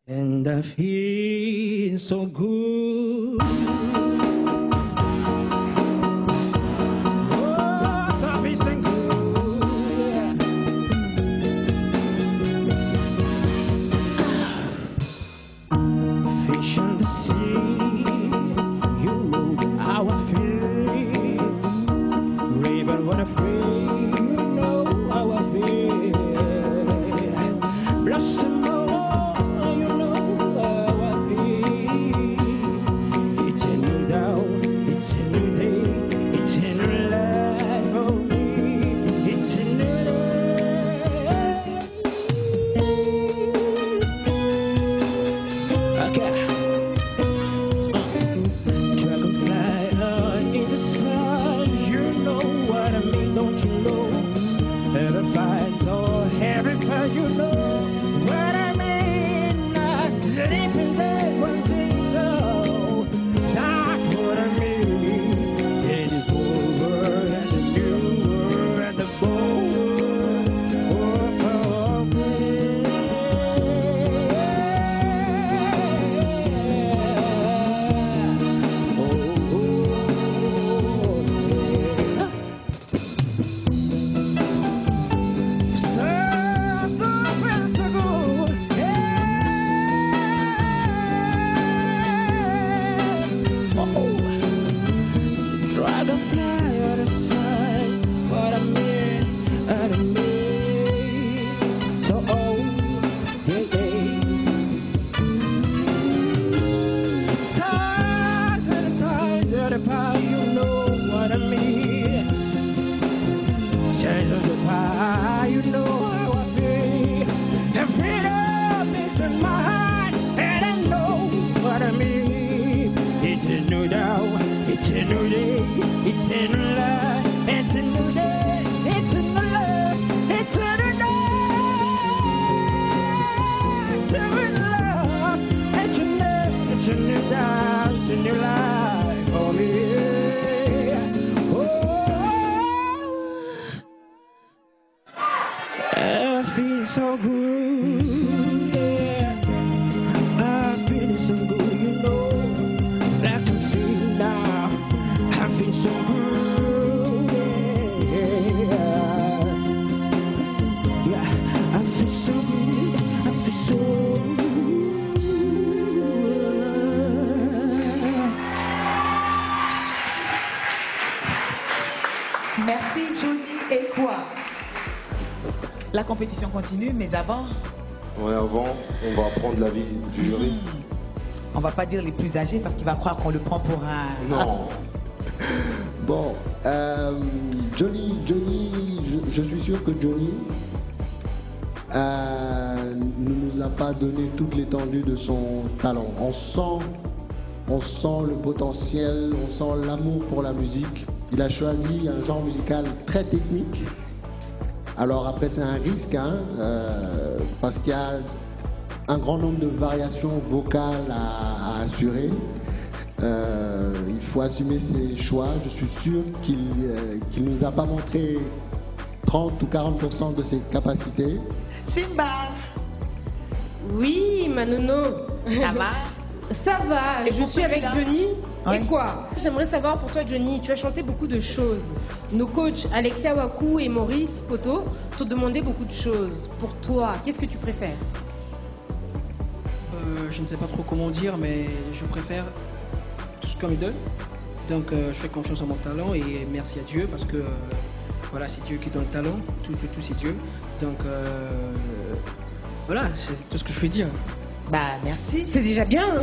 And I feel so good. Fish in the sea, you know how I feel. River wanna free, you know how I feel. Blossom, you know how I feel. It's a new dawn, it's a new day, it's a new life for me. It's a new you know what I mean. I sleep in bed one day, so that's what I mean. It is over and the new world and the old world for me. So so good. Yeah. I feel so good, you know. I can feel now. I feel so good. Yeah. Yeah. I feel so good. I feel so good. Merci Johnny et quoi? La compétition continue, mais avant... Ouais, avant, on va prendre l'avis du jury. On va pas dire les plus âgés parce qu'il va croire qu'on le prend pour un... Non. Bon, Johnny, je suis sûr que Johnny ne nous a pas donné toute l'étendue de son talent. On sent le potentiel, on sent l'amour pour la musique. Il a choisi un genre musical très technique. Alors après, c'est un risque, hein, parce qu'il y a un grand nombre de variations vocales à assurer. Il faut assumer ses choix. Je suis sûr qu'il ne nous a pas montré 30 ou 40% de ses capacités. Simba! Oui, Manono. Ça va? Ça va, Et je pour suis avec celui-là? Johnny. Ouais. Et quoi? J'aimerais savoir pour toi, Johnny, tu as chanté beaucoup de choses. Nos coachs Alexia Wakou et Maurice Poto t'ont demandé beaucoup de choses. Pour toi, qu'est-ce que tu préfères? Je ne sais pas trop comment dire, mais je préfère tout ce qu'on me donne. Donc je fais confiance en mon talent et merci à Dieu parce que voilà, c'est Dieu qui donne le talent, tout c'est Dieu. Donc voilà, c'est tout ce que je peux dire. Bah merci. C'est déjà bien, hein?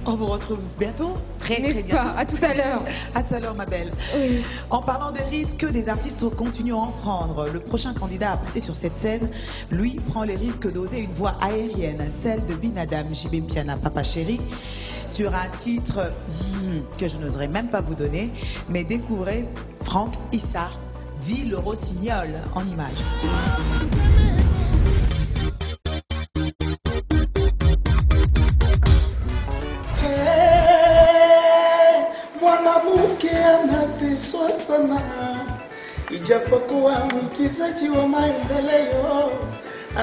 On vous retrouve bientôt. Très N'est-ce bientôt. pas? À tout à l'heure. À tout à l'heure, ma belle. Oui. En parlant de risques, des artistes continuent à en prendre. Le prochain candidat à passer sur cette scène, lui, prend les risques d'oser une voix aérienne, celle de Binadam Jibempiana Papa Chéri, sur un titre que je n'oserais même pas vous donner, mais découvrez Franck Issa, dit le Rossignol en images. Mwanamke anateswa sana, ijapokuwa mwigizaji wa maendeleo.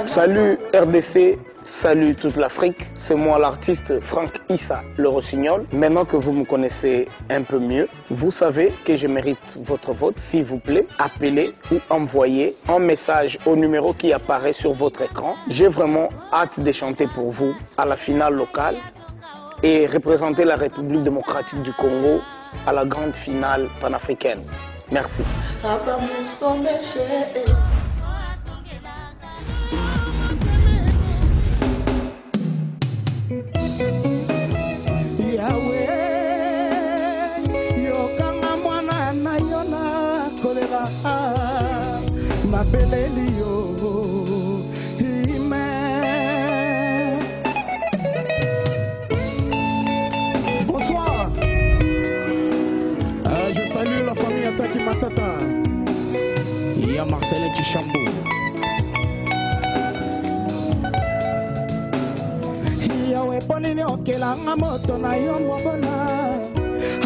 Salut RDC, salut toute l'Afrique. C'est moi l'artiste Franck Issa, le Rossignol. Maintenant que vous me connaissez un peu mieux, vous savez que je mérite votre vote. S'il vous plaît, appelez ou envoyez un message au numéro qui apparaît sur votre écran. J'ai vraiment hâte de chanter pour vous à la finale locale et représenter la République démocratique du Congo à la grande finale panafricaine. Merci. Bonsoir. Je salue la famille Ataki Matata. Il y a Marcel Chichambo. Yawe ponini okelanga moto na yo mobona.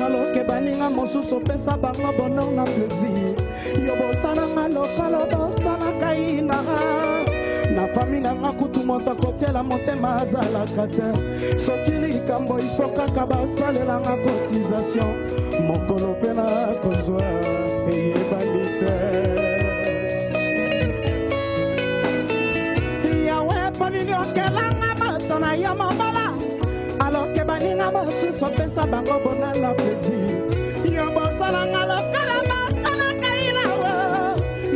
Aloke baninga mosusu pesa bango bonheur na plaisir. Yo bosananga lokolo bosana kaina. Na famille nanga kutu moto kotiela motema azalaka te. Soki likambo ifo kaka basalelanga cotisation. Mokolo mpe na kozwa eyebani te. Yawe ponini okelanga moto na yo mobala. Aloke baninga mosusu pesa bango bona na plaisir. Yo bosalanga lokolo bosana kaina wo.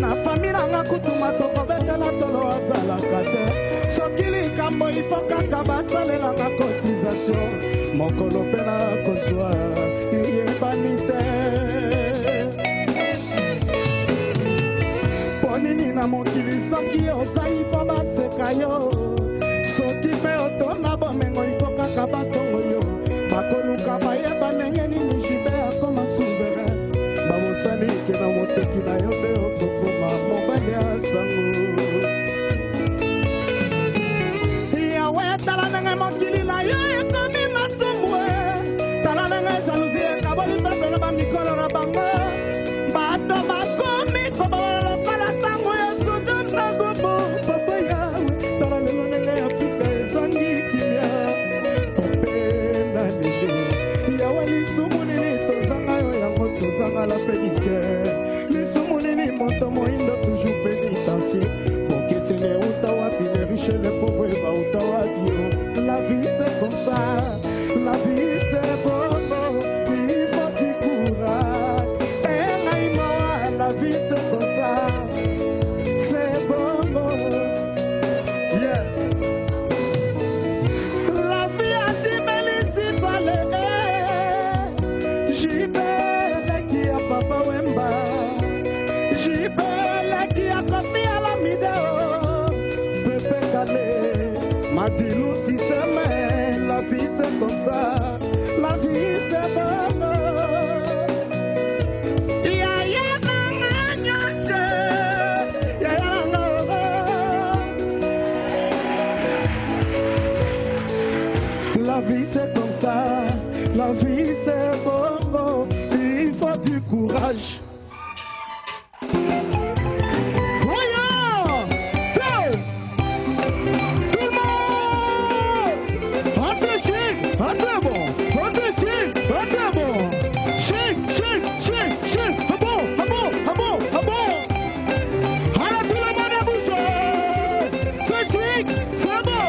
Na famille nanga kutu moto kobetela tolo azalaka te. Soki likambo ifo kaka basalelanga cotisation. Mokolo mpe na kozwa eyebani te. Ponini na mokili soki ozali fo baseka yo. Soki mpe otonda bomengo ifo kaka batongo yo. Bakoluka bayeba ndenge nini jibe akoma souverain. Babosani ke na moteki na yo mpe okokoma mobali ya sango. Yawe tala ndenge mokili na yo ekomi masumbwe. Tala ndenge jalousie ekaboli pepe na bamikolo na bango. Bato bakomi kobola lokola sango ya sudu na gubu. Jibele qui a confié à la mideo. Pepe Calé, Matilou si semaine. La vie c'est comme ça, la vie c'est bon. La vie c'est comme ça, la vie c'est bon, il faut du courage. Voyons, tout le monde, assez chic, assez bon, assez chic, assez bon, chic, chic, chic, chic, ah bon, ah bon, ah bon, ah bon. Alors tout le monde est bouché, c'est chic, c'est bon,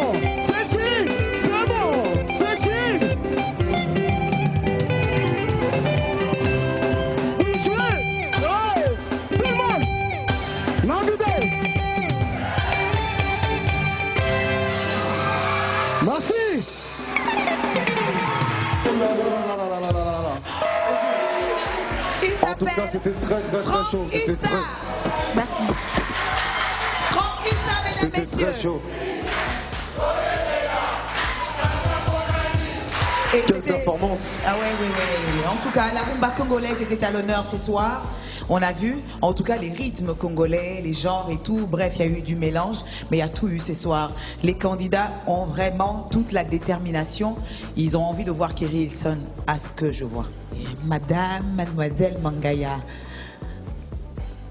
c'est chic, c'est bon. Merci. En tout cas, c'était très chaud. C'était très... Merci. C'était très chaud. Et quelle performance. Ah oui. En tout cas, la rumba congolaise était à l'honneur ce soir. On a vu, en tout cas, les rythmes congolais, les genres et tout. Bref, il y a eu du mélange, mais il y a tout eu ce soir. Les candidats ont vraiment toute la détermination. Ils ont envie de voir Kerry Hilson, à ce que je vois. Et mademoiselle Mangaya,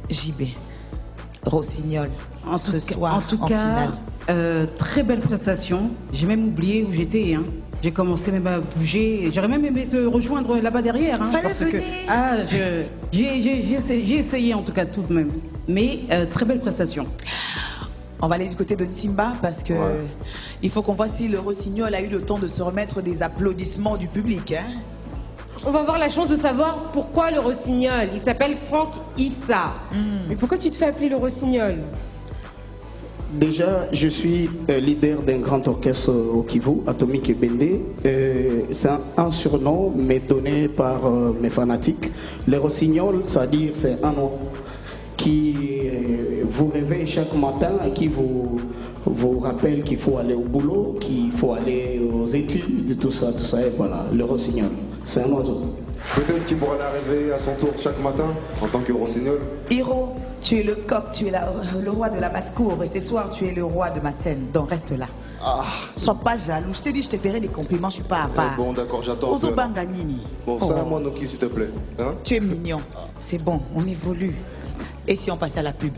JB, Rossignol, ce soir en finale. Très belle prestation. J'ai même oublié où j'étais. Hein. J'ai commencé même à bouger. J'aurais même aimé te rejoindre là-bas derrière. Hein, parce que j'ai essayé en tout cas tout de même. Mais très belle prestation. On va aller du côté de Nsimba parce que il faut qu'on voit si le Rossignol a eu le temps de se remettre des applaudissements du public. Hein. On va avoir la chance de savoir pourquoi le Rossignol. Il s'appelle Franck Issa. Mais pourquoi tu te fais appeler le Rossignol? Déjà, je suis leader d'un grand orchestre au Kivu, Atomique et Bendé. C'est un surnom, mais donné par mes fanatiques. Le Rossignol, c'est-à-dire c'est un nom qui vous réveille chaque matin et qui vous rappelle qu'il faut aller au boulot, qu'il faut aller aux études, tout ça, et voilà, le Rossignol. C'est un oiseau. Peut-être qu'il pourra arriver à son tour chaque matin en tant que Rossignol. Hiro, tu es le coq, tu es le roi de la basse-cour et ce soir tu es le roi de ma scène, donc reste là. Sois pas jaloux, je t'ai dit je te ferai des compliments, je suis pas à part. Bon d'accord, j'attends. Bon, ça moi Noki s'il te plaît. Hein? Tu es mignon, c'est bon, on évolue. Et si on passait à la pub?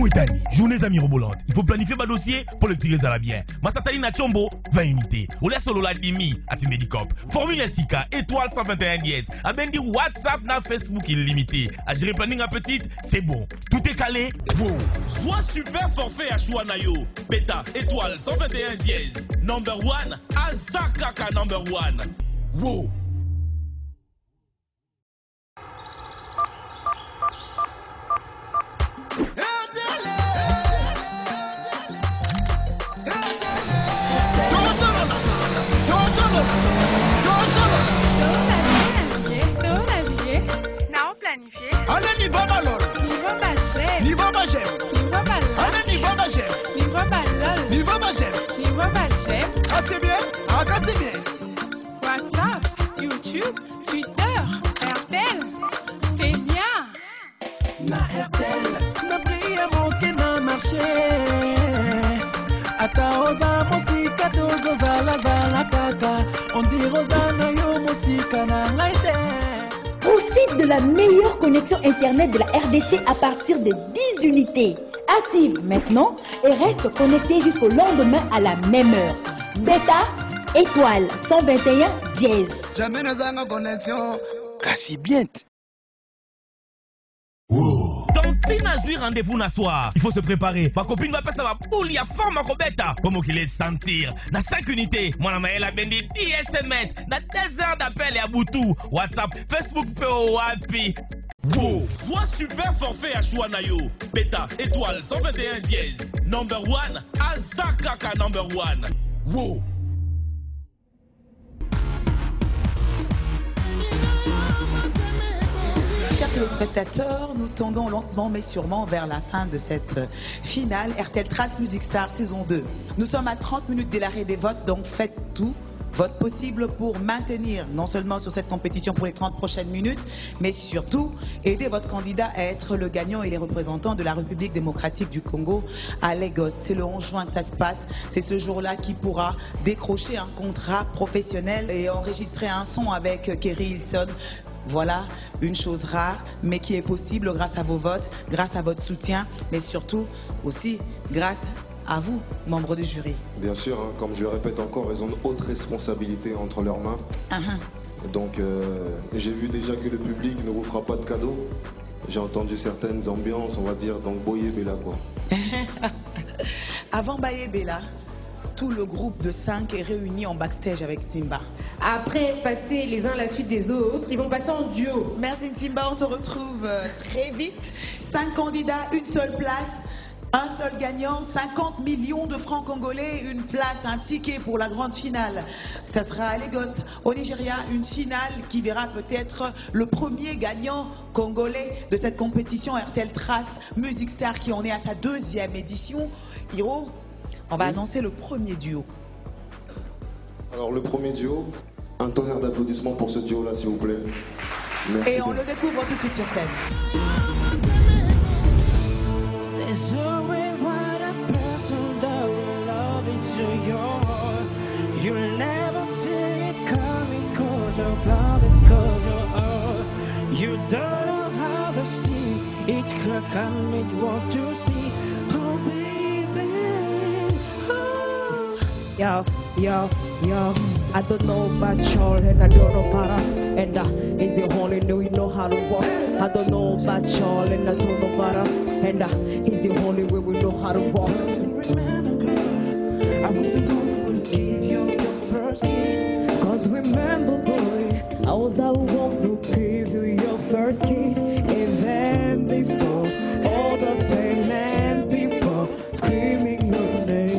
Itani, journées mirobolantes. Il faut planifier ma dossier pour le tirer à la bien. Masatali na Chombo, 20 unités. Ola solo la dimi, ati Medicop. Formule Sika, étoile 121 dièse. Abendi WhatsApp na Facebook illimité. À gérer planning à petite, c'est bon. Tout est calé. Wow. Soit super forfait à Chouanayo. Beta, étoile 121 dièse. Number 1, Azakaka number 1. Wow. Allez, niveau balol. Niveau bagem. Niveau bagem. Niveau balol. Allez, niveau bagem. Niveau balol. Niveau bagem. Niveau bagem. Ah, c'est bien. Ah, c'est bien. WhatsApp, YouTube, Twitter, RTL. C'est bien. Na RTL, na bria moke na marché. Ata oza mosika tozo zala kaka. On dit Rosana yo mosika na ngaite. Profite de la meilleure connexion Internet de la RDC à partir de 10 unités. Active maintenant et reste connecté jusqu'au lendemain à la même heure. Beta, étoile 121 dièse. Jamais nous avons connexion. Kasi bien. Tina zui rendez-vous na soir. Il faut se préparer. Ma copine va passer ma boule, ya forme à Robeta. Comment qu'il est sentir. Na 5 unités. Moi, la a bendi 10 SMS. Na 2 heures d'appel et à Boutou. WhatsApp, Facebook, PO, Wapi. Wow. Soit super forfait à Chouanayo. Beta, étoile 121 dièse. Number 1, Azakaka number 1. Wow. Chers téléspectateurs, nous tendons lentement mais sûrement vers la fin de cette finale RTL Trace Music Star saison 2. Nous sommes à 30 minutes de l'arrêt des votes, donc faites tout vote possible pour maintenir non seulement sur cette compétition pour les 30 prochaines minutes, mais surtout aider votre candidat à être le gagnant et les représentants de la République démocratique du Congo à Lagos. C'est le 11 juin que ça se passe. C'est ce jour-là qu'il pourra décrocher un contrat professionnel et enregistrer un son avec Kerry Hilson. Voilà une chose rare, mais qui est possible grâce à vos votes, grâce à votre soutien, mais surtout aussi grâce à vous, membres du jury. Bien sûr, hein, comme je le répète encore, ils ont une haute responsabilité entre leurs mains. Donc j'ai vu déjà que le public ne vous fera pas de cadeaux. J'ai entendu certaines ambiances, on va dire, donc Boye Bella quoi. Avant Boye Bella, tout le groupe de 5 est réuni en backstage avec Simba. Après passer les uns à la suite des autres, ils vont passer en duo. Merci Simba, on te retrouve très vite. 5 candidats, une seule place. Un seul gagnant, 50 millions de francs congolais, une place, un ticket pour la grande finale. Ça sera à Lagos, au Nigeria, une finale qui verra peut-être le premier gagnant congolais de cette compétition RTL Trace Music Star qui en est à sa 2e édition. Hiro, on va annoncer le premier duo. Alors le premier duo, un tonnerre d'applaudissements pour ce duo-là s'il vous plaît. Merci. Et on le découvre tout de suite sur scène. There's always what a person that will love it to your heart. You'll never see it coming cause of love it cause of heart. You don't know how to see it could come it want to see. Oh baby, oh. Yo, yo, yo. I don't know about y'all and I don't know about us. And it's the only way we know how to walk. I don't know about y'all and I don't know about us. And it's the only way we know how to walk. Remember, girl, I was the one who gave you your first kiss. Cause remember, boy, I was the one who gave you your first kiss. Even before all the fame and before screaming your name.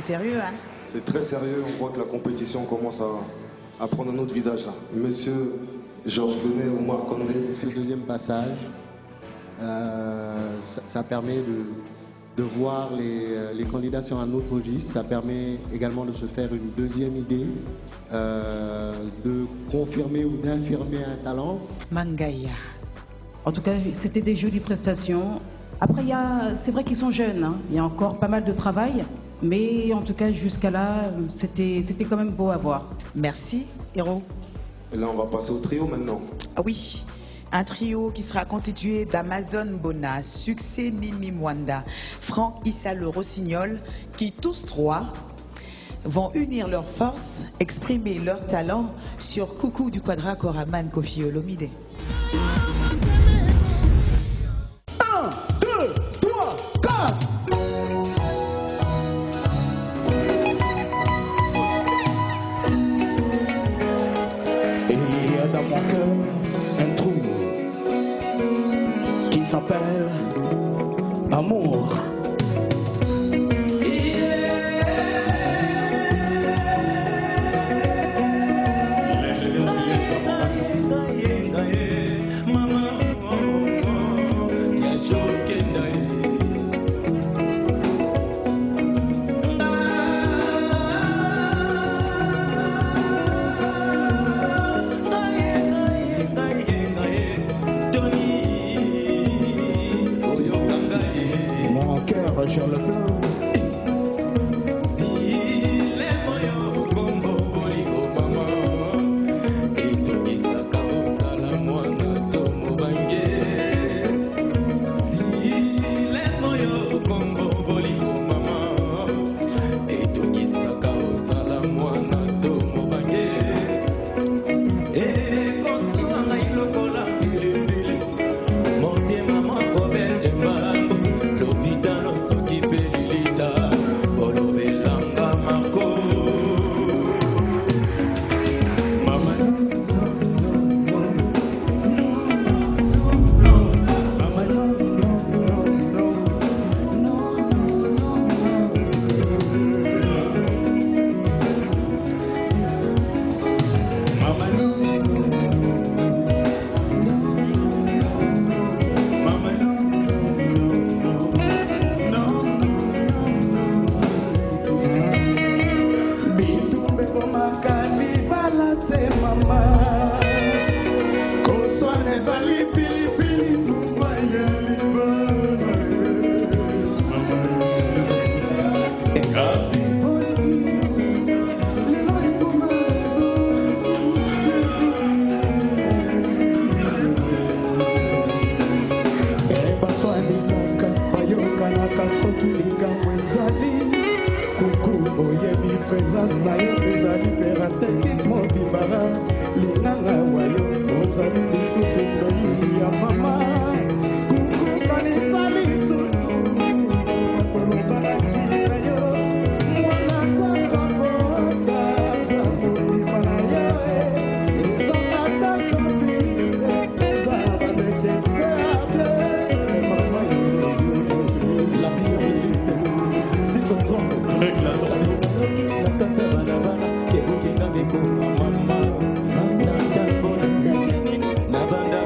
Sérieux, hein? C'est très sérieux, on voit que la compétition commence à prendre un autre visage là. Monsieur Georges Benet, Omar Condé. C'est le deuxième passage. Ça permet de voir les candidats sur un autre registre. Ça permet également de se faire une deuxième idée, de confirmer ou d'infirmer un talent. Mangaya, En tout cas, c'était des jolies prestations. Après, c'est vrai qu'ils sont jeunes, hein. Il y a encore pas mal de travail, mais en tout cas, jusqu'à là, c'était quand même beau à voir. Merci, Héros. Et là, on va passer au trio maintenant. Ah oui, un trio qui sera constitué d'Amazon Bona, Succès Mimi Mwanda, Franck Issa le Rossignol, qui tous trois vont unir leurs forces, exprimer leur talent sur Coucou du Quadra Koraman Kofi Olomide. 1, 2, 3, 4. Et il y a dans mon cœur un trou qui s'appelle amour. Sur le plan. Nabanda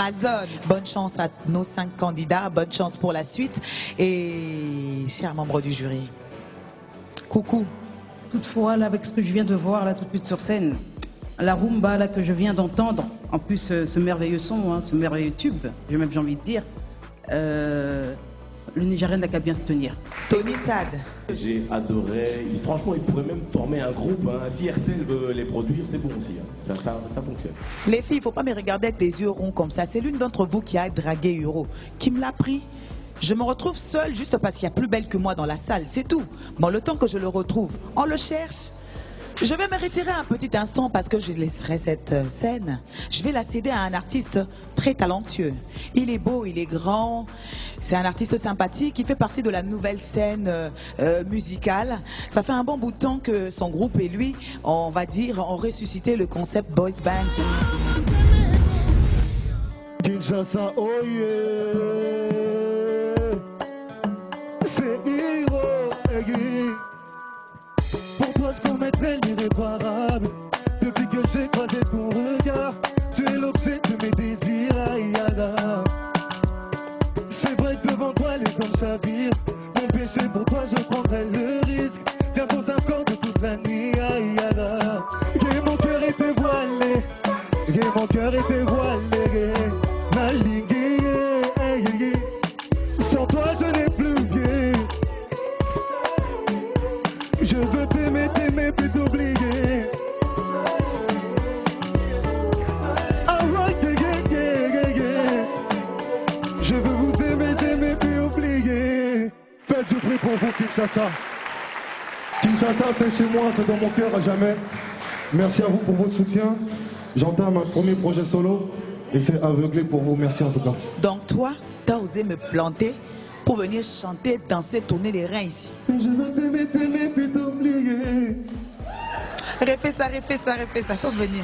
Amazon. Bonne chance à nos 5 candidats, bonne chance pour la suite. Et chers membres du jury, coucou. Toutefois, là, avec ce que je viens de voir là tout de suite sur scène, la rumba là que je viens d'entendre, en plus ce merveilleux son, hein, ce merveilleux tube, j'ai même envie de dire, le Nigérien n'a qu'à bien se tenir. Tony Sad. J'ai adoré. Franchement, ils pourraient même former un groupe. Hein. Si RTL veut les produire, c'est bon aussi. Hein. Ça fonctionne. Les filles, il ne faut pas me regarder avec des yeux ronds comme ça. C'est l'une d'entre vous qui a dragué Huro, qui me l'a pris. Je me retrouve seule juste parce qu'il y a plus belle que moi dans la salle, c'est tout. Bon, le temps que je le retrouve, on le cherche. Je vais me retirer un petit instant parce que je laisserai cette scène. Je vais la céder à un artiste très talentueux. Il est beau, il est grand. C'est un artiste sympathique. Il fait partie de la nouvelle scène musicale. Ça fait un bon bout de temps que son groupe et lui, on va dire, ont ressuscité le concept Boys Band. Kinshasa, oh yeah. C'est Hiro. Pour toi, je commettrais l'irréparable. Depuis que j'ai croisé ton regard, tu es l'objet de mes désirs, Ayaga. C'est vrai que devant toi, les hommes chavirent. Mon péché, pour toi, je prendrais le risque. Viens pour un corps de toute la nuit, Ayaga. Et mon cœur était voilé. Et mon cœur était voilé. Malingui, sans toi, je n'ai plus pied. Je veux t'aimer, t'aimer, puis t'oublier. Je veux vous aimer, aimer, puis oublier. Faites du bruit pour vous, Kinshasa. Kinshasa, c'est chez moi, c'est dans mon cœur à jamais. Merci à vous pour votre soutien. J'entame un premier projet solo et c'est aveuglé pour vous. Merci en tout cas. Donc toi, t'as osé me planter pour venir chanter, danser, tourner les reins ici. Je veux t'aimer, t'aimer, puis t'oublier. Refais ça, faut venir.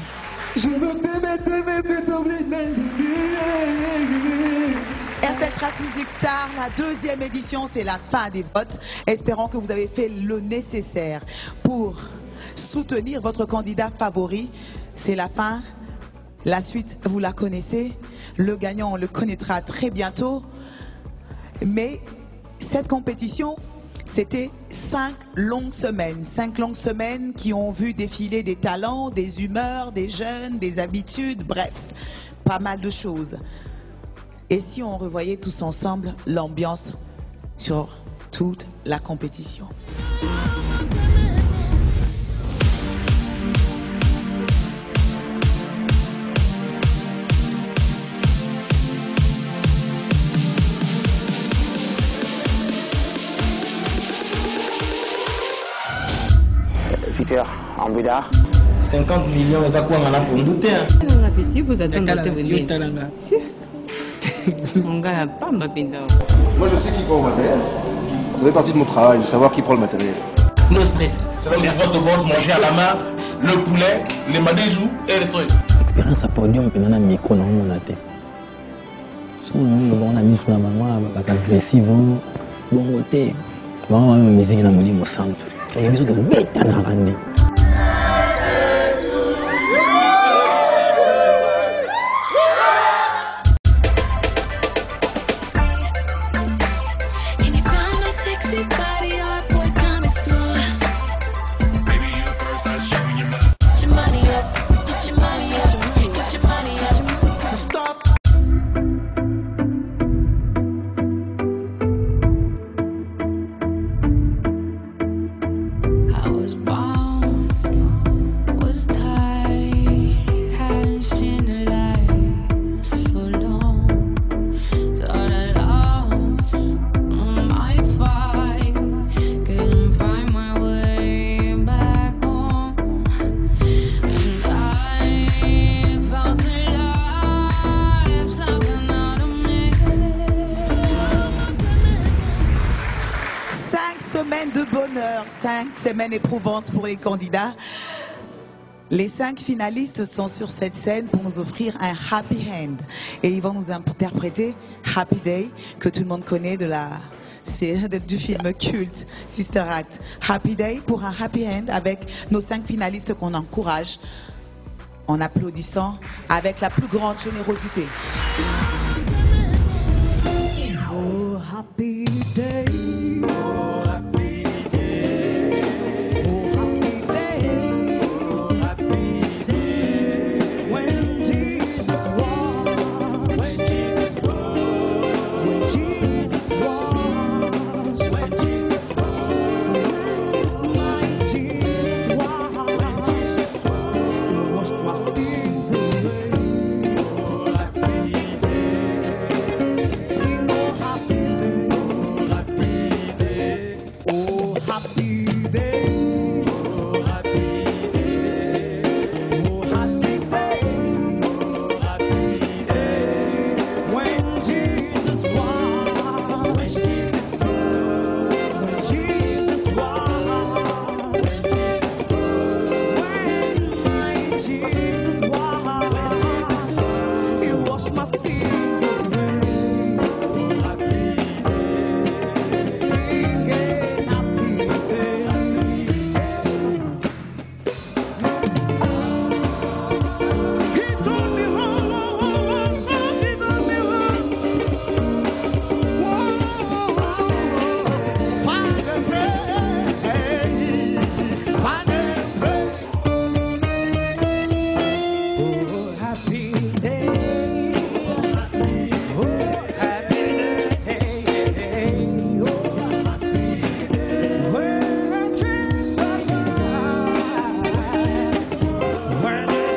Je veux t'aimer, t'aimer, puis t'oublier. RTL Trace Music Star, la 2e édition, c'est la fin des votes. Espérons que vous avez fait le nécessaire pour soutenir votre candidat favori. C'est la fin. La suite, vous la connaissez. Le gagnant, on le connaîtra très bientôt. Mais cette compétition, c'était 5 longues semaines. 5 longues semaines qui ont vu défiler des talents, des humeurs, des jeunes, des habitudes, bref, pas mal de choses. Et si on revoyait tous ensemble l'ambiance sur toute la compétition? Peter, en Bouddha. 50 millions, et ça quoi, on a pour nous douter. Bon appétit, vous attendez de venir. Si. Mon gars n'a pas ma pizza. Moi, je sais qui prend le matériel. Ça fait partie de mon travail, de savoir qui prend le matériel. No stress. C'est vrai que votre boss manger à la main, le poulet, les madéjous et les trucs. Expérience à podium, puis on a un micro dans mon tête. Si on a mis sur la maman, agressive, bon côté. On a mis musique dans mon centre. Il y a besoin de bêta dans la randonnée. Semaine éprouvante pour les candidats. Les 5 finalistes sont sur cette scène pour nous offrir un Happy Hand. Et ils vont nous interpréter Happy Day, que tout le monde connaît du film culte Sister Act. Happy Day pour un Happy Hand avec nos 5 finalistes qu'on encourage en applaudissant avec la plus grande générosité. Oh, happy day. Oh, happy day. Oh, happy day. Oh, happy day. When Jesus was. When Jesus was. When Jesus was. When Jesus was. My Jesus was. When Jesus was. He washed my sins away. Oh, happy day. Sing, oh, happy day. Oh, happy day. Oh, happy day. Oh, happy day. Oh, happy day. Oh, happy day. When Jesus was. When Jesus was. When Jesus was. When Jesus was. When my Jesus was. When Jesus was. He washed my sins away. Oh, happy day. Singing happy day. He told me he told me Father, pray. Father, pray. Oh, happy day. Oh, happy day. Oh, happy day. Where Jesus was. Where Jesus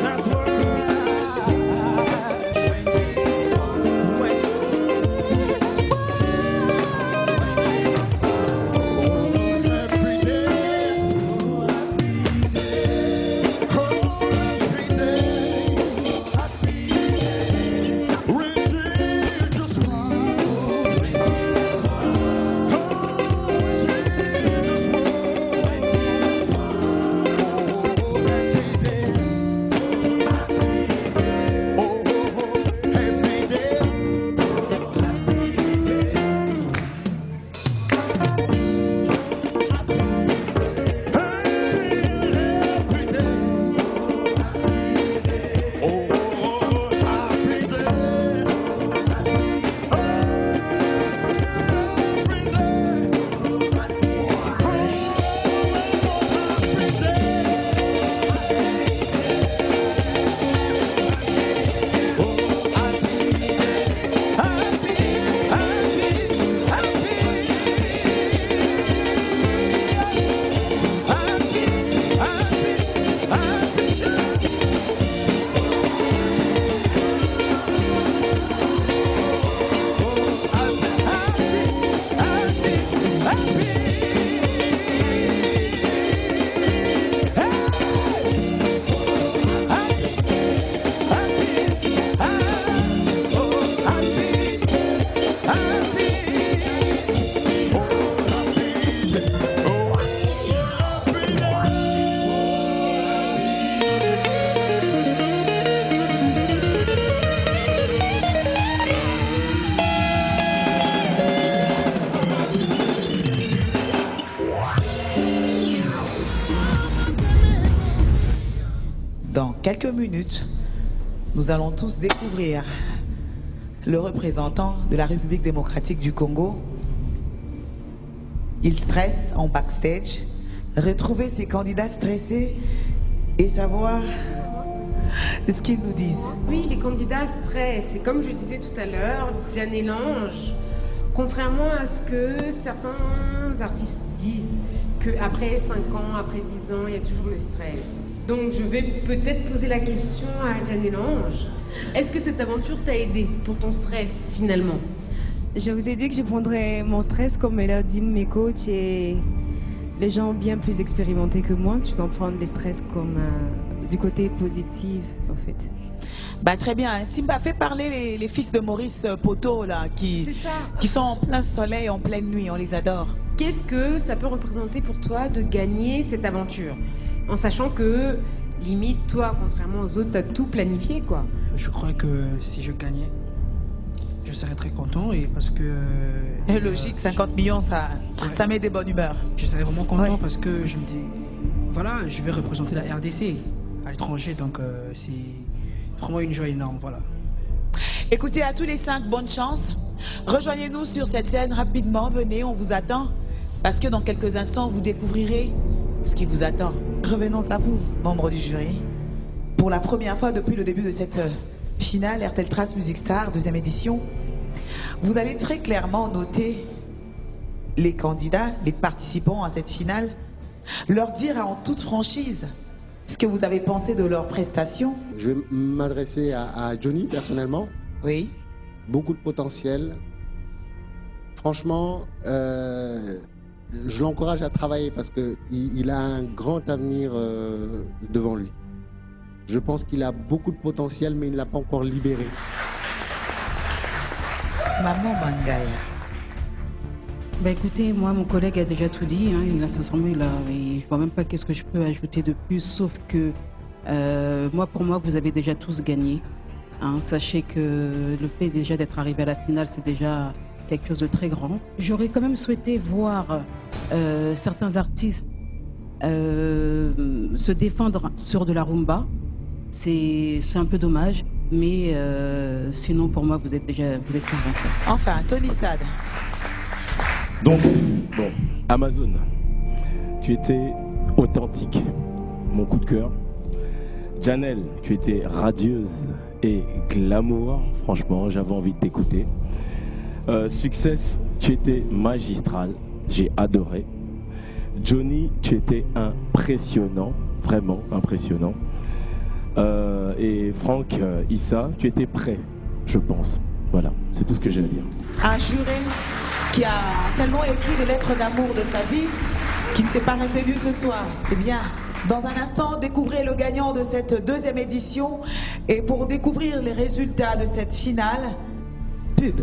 Dans quelques minutes, nous allons tous découvrir le représentant de la République démocratique du Congo. Il stresse en backstage, retrouver ses candidats stressés et savoir ce qu'ils nous disent. Oui, les candidats stressent. Et comme je disais tout à l'heure, Diane Lange, contrairement à ce que certains artistes disent, qu'après 5 ans, après 10 ans, il y a toujours le stress. Donc je vais peut-être poser la question à Diane Lange. Est-ce que cette aventure t'a aidé pour ton stress finalement? Je vous ai dit que je prendrais mon stress comme me l'a dit mes coachs et les gens bien plus expérimentés que moi. Tu dois prendre le stress comme du côté positif en fait. Bah, très bien. Simba, fait parler les fils de Maurice Poto là, qui sont en plein soleil, en pleine nuit. On les adore. Qu'est-ce que ça peut représenter pour toi de gagner cette aventure? En sachant que, limite, toi, contrairement aux autres, t'as tout planifié, quoi. Je crois que si je gagnais, je serais très content et parce que... logique, 50 millions, ça met des bonnes humeurs. Je serais vraiment content parce que je me dis, voilà, je vais représenter la RDC à l'étranger. Donc c'est vraiment une joie énorme. Voilà. Écoutez, à tous les 5, bonne chance. Rejoignez-nous sur cette scène rapidement. Venez, on vous attend. Parce que dans quelques instants, vous découvrirez ce qui vous attend. Revenons à vous, membres du jury. Pour la première fois depuis le début de cette finale, RTL Trace Music Star, 2e édition, vous allez très clairement noter les candidats, les participants à cette finale, leur dire en toute franchise ce que vous avez pensé de leur prestation. Je vais m'adresser à Johnny personnellement. Oui. Beaucoup de potentiel. Franchement, je l'encourage à travailler parce qu'il a un grand avenir devant lui. Je pense qu'il a beaucoup de potentiel, mais il ne l'a pas encore libéré. Maman Mangaya. Bah écoutez, moi mon collègue a déjà tout dit, hein, sincèrement je vois même pas qu'est-ce que je peux ajouter de plus, sauf que pour moi vous avez déjà tous gagné. Hein. Sachez que le fait déjà d'être arrivé à la finale, c'est déjà quelque chose de très grand. J'aurais quand même souhaité voir certains artistes se défendre sur de la rumba. C'est un peu dommage, mais sinon pour moi vous êtes tous vainqueurs. Enfin, Tony Sad. Donc, bon, Amazon, tu étais authentique, mon coup de cœur. Janelle, tu étais radieuse et glamour, franchement, j'avais envie de t'écouter. Success, tu étais magistral, j'ai adoré. Johnny, tu étais impressionnant, vraiment impressionnant. Et Franck Issa, tu étais prêt, je pense. Voilà, c'est tout ce que j'ai à dire. Un juré qui a tellement écrit des lettres d'amour de sa vie, qui ne s'est pas retenu ce soir. C'est bien. Dans un instant, découvrez le gagnant de cette 2e édition. Et pour découvrir les résultats de cette finale, pub.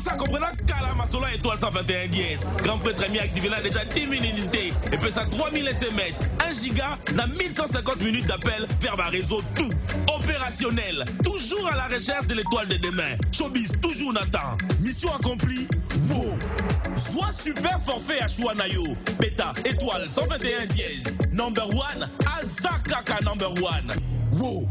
Ça comprendra Kalamasola étoile 121 dièse. Grand prêtre mis activé là déjà 10 000 unités. Et puis ça 3000 SMS, 1 giga, n'a 1150 minutes d'appel vers ma réseau tout. Opérationnel, toujours à la recherche de l'étoile de demain. Showbiz, toujours Nathan. Mission accomplie, wow. Soit super forfait à Chouanayo. Beta, étoile 121 dièse. Number 1, Azakaka number 1. Wow.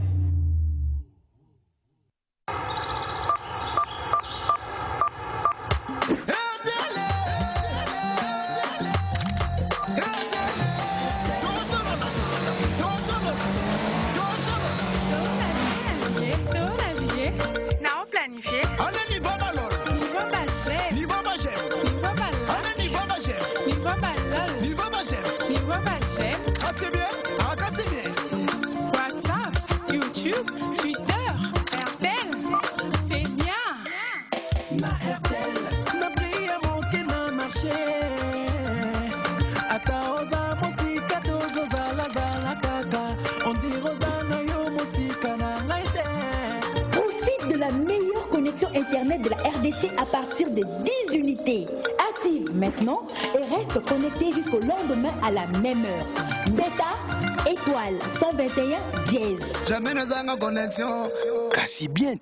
WhatsApp, YouTube, Twitter, RTL, c'est bien. Na RTL, na bria moke na marché. Ata oza musika tozo zala zala kaka. On dit rosa na yo musika na ngaite. Profite de la meilleure connexion internet de la RDC à partir de 10 unités. Active maintenant et reste connecté jusqu'au lendemain à la même heure. Beta, étoile 121 dièse. Jamais nous avons connexion. Kasi bien.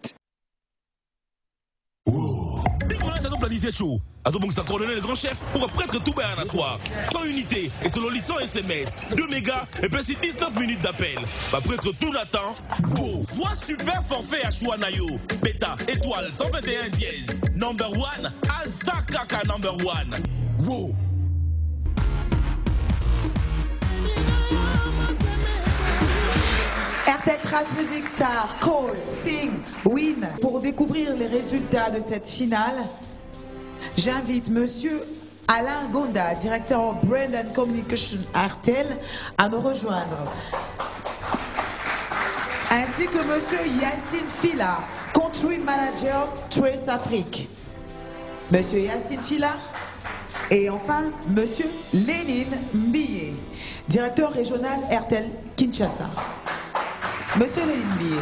Dès qu'on a planifié chaud, Azobong s'est coordonné le grand chef pour prêtre tout bien à soir. 100 unités et selon les 100 SMS, 2 mégas et puis 19 minutes d'appel. Prêtre tout l'attend. Wow. Soit super forfait à Chouanayo. Beta, étoile 121 dièse. Number 1, Azakaka number 1. Wow. RTL Trace Music Star, Call, Sing, Win. Pour découvrir les résultats de cette finale, j'invite Monsieur Alain Gonda, directeur Brand and Communication RTL, à nous rejoindre. Ainsi que Monsieur Yacine Fila, Country Manager Trace Afrique. Monsieur Yacine Fila. Et enfin, Monsieur Lénine Mbiye, directeur régional RTL Kinshasa. Monsieur Lénine Mbiye.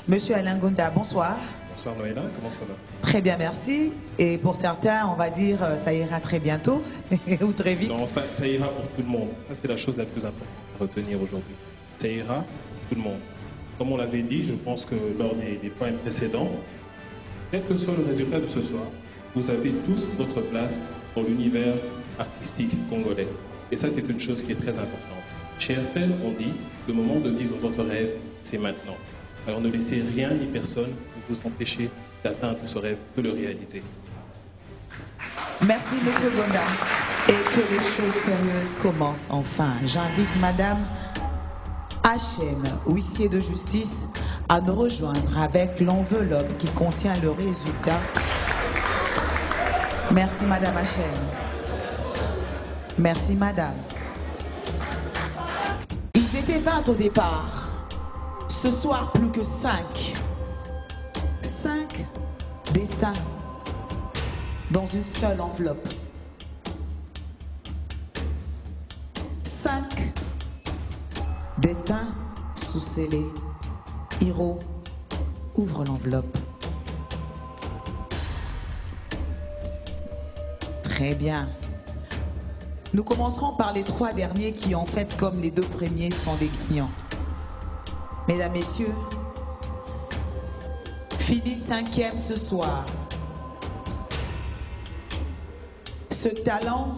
Monsieur Alain Gonda, bonsoir. Bonsoir Noëlla, comment ça va? Très bien, merci. Et pour certains, on va dire ça ira très bientôt ou très vite. Non, ça ira pour tout le monde. Ça, c'est la chose la plus importante à retenir aujourd'hui. Ça ira pour tout le monde. Comme on l'avait dit, je pense que lors des points précédents, quel que soit le résultat de ce soir, Vous avez tous votre place dans l'univers artistique congolais. Et ça, c'est une chose qui est très importante. Chez RTL, on dit, le moment de vivre votre rêve, c'est maintenant. Alors ne laissez rien ni personne vous empêcher d'atteindre ce rêve, de le réaliser. Merci, Monsieur Gonda. Et que les choses sérieuses commencent enfin. J'invite Madame HM, huissier de justice, à nous rejoindre avec l'enveloppe qui contient le résultat. Merci, Madame HM. Merci, Madame. Ils étaient 20 au départ. Ce soir, plus que 5. 5 destins dans une seule enveloppe. 5 destins sous scellés. Hiro, ouvre l'enveloppe. Très bien. Nous commencerons par les 3 derniers qui, en fait, comme les 2 premiers, sont des gagnants. Mesdames, Messieurs, fini 5e ce soir. Ce talent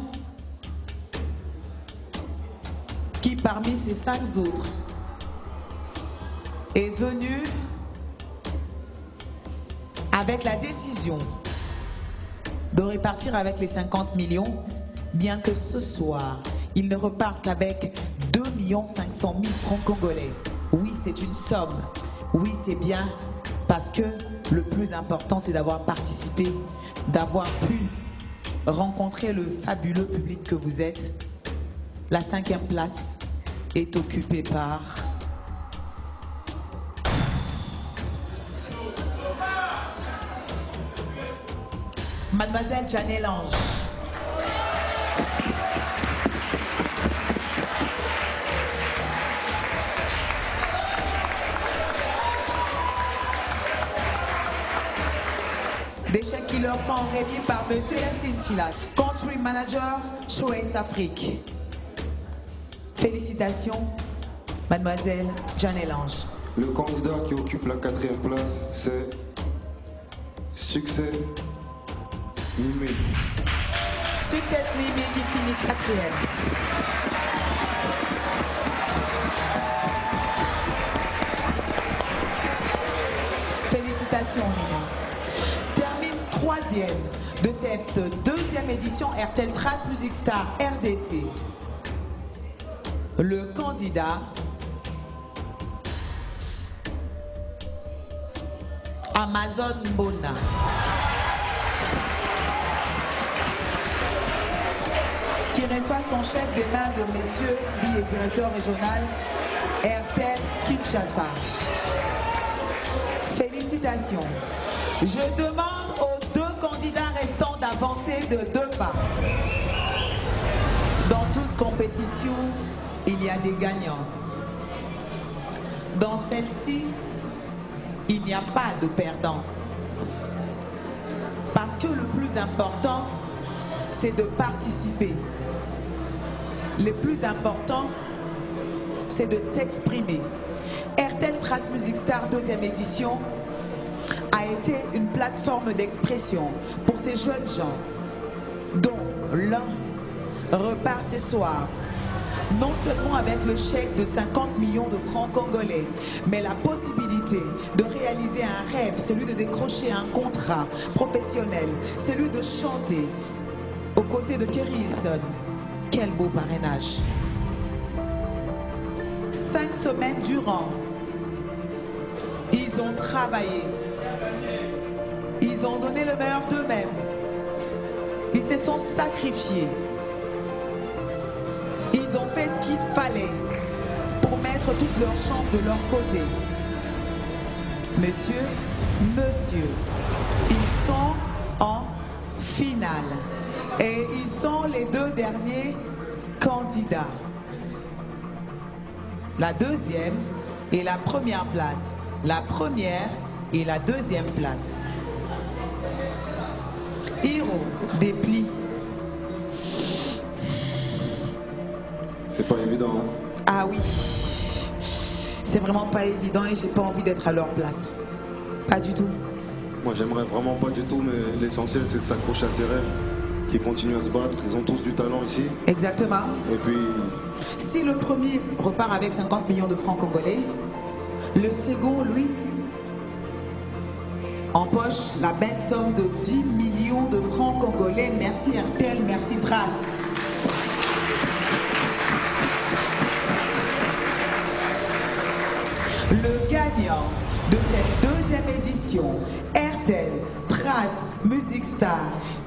qui, parmi ces 5 autres, est venu avec la décision de repartir avec les 50 millions, bien que ce soir, il ne reparte qu'avec 2 500 000 francs congolais. Oui, c'est une somme. Oui, c'est bien, parce que le plus important, c'est d'avoir participé, d'avoir pu rencontrer le fabuleux public que vous êtes. La 5e place est occupée par Mademoiselle Janelle Ange. Des chèques qui leur sont remis par Monsieur Yassine Filat, Country Manager, Choice Afrique. Félicitations, Mademoiselle Janelle Ange. Le candidat qui occupe la 4e place, c'est Succès Nimé. Succès Nimé qui finit 4e. Félicitations, Nimé. Termine 3e de cette 2e édition RTL Trace Music Star RDC. Le candidat Amazon Bona. Qui reçoit son chèque des mains de Monsieur le directeur régional RTL Kinshasa. Félicitations. Je demande aux 2 candidats restants d'avancer de 2 pas. Dans toute compétition, il y a des gagnants. Dans celle-ci, il n'y a pas de perdants. Parce que le plus important, c'est de participer. Le plus important, c'est de s'exprimer. RTL Trace Music Star 2e édition a été une plateforme d'expression pour ces jeunes gens, dont l'un repart ce soir, non seulement avec le chèque de 50 millions de francs congolais, mais la possibilité de réaliser un rêve, celui de décrocher un contrat professionnel, celui de chanter aux côtés de Kerry Hilson. Quel beau parrainage. 5 semaines durant, ils ont travaillé. Ils ont donné le meilleur d'eux-mêmes. Ils se sont sacrifiés. Ils ont fait ce qu'il fallait pour mettre toutes leurs chances de leur côté. Monsieur, ils sont en finale. Et ils sont les 2 derniers candidats. La 2e et la 1re place. La 1re et la 2e place. Hiro déplie. C'est pas évident. Hein? Ah oui. C'est vraiment pas évident et j'ai pas envie d'être à leur place. Pas du tout. Moi, j'aimerais vraiment pas du tout, mais l'essentiel, c'est de s'accrocher à ses rêves, qui continuent à se battre. Ils ont tous du talent ici. Exactement. Et puis... Si le premier repart avec 50 millions de francs congolais, le second, lui, empoche la belle somme de 10 millions de francs congolais. Merci RTL, merci Trace. Le gagnant de cette deuxième édition, RTL Trace Music Star,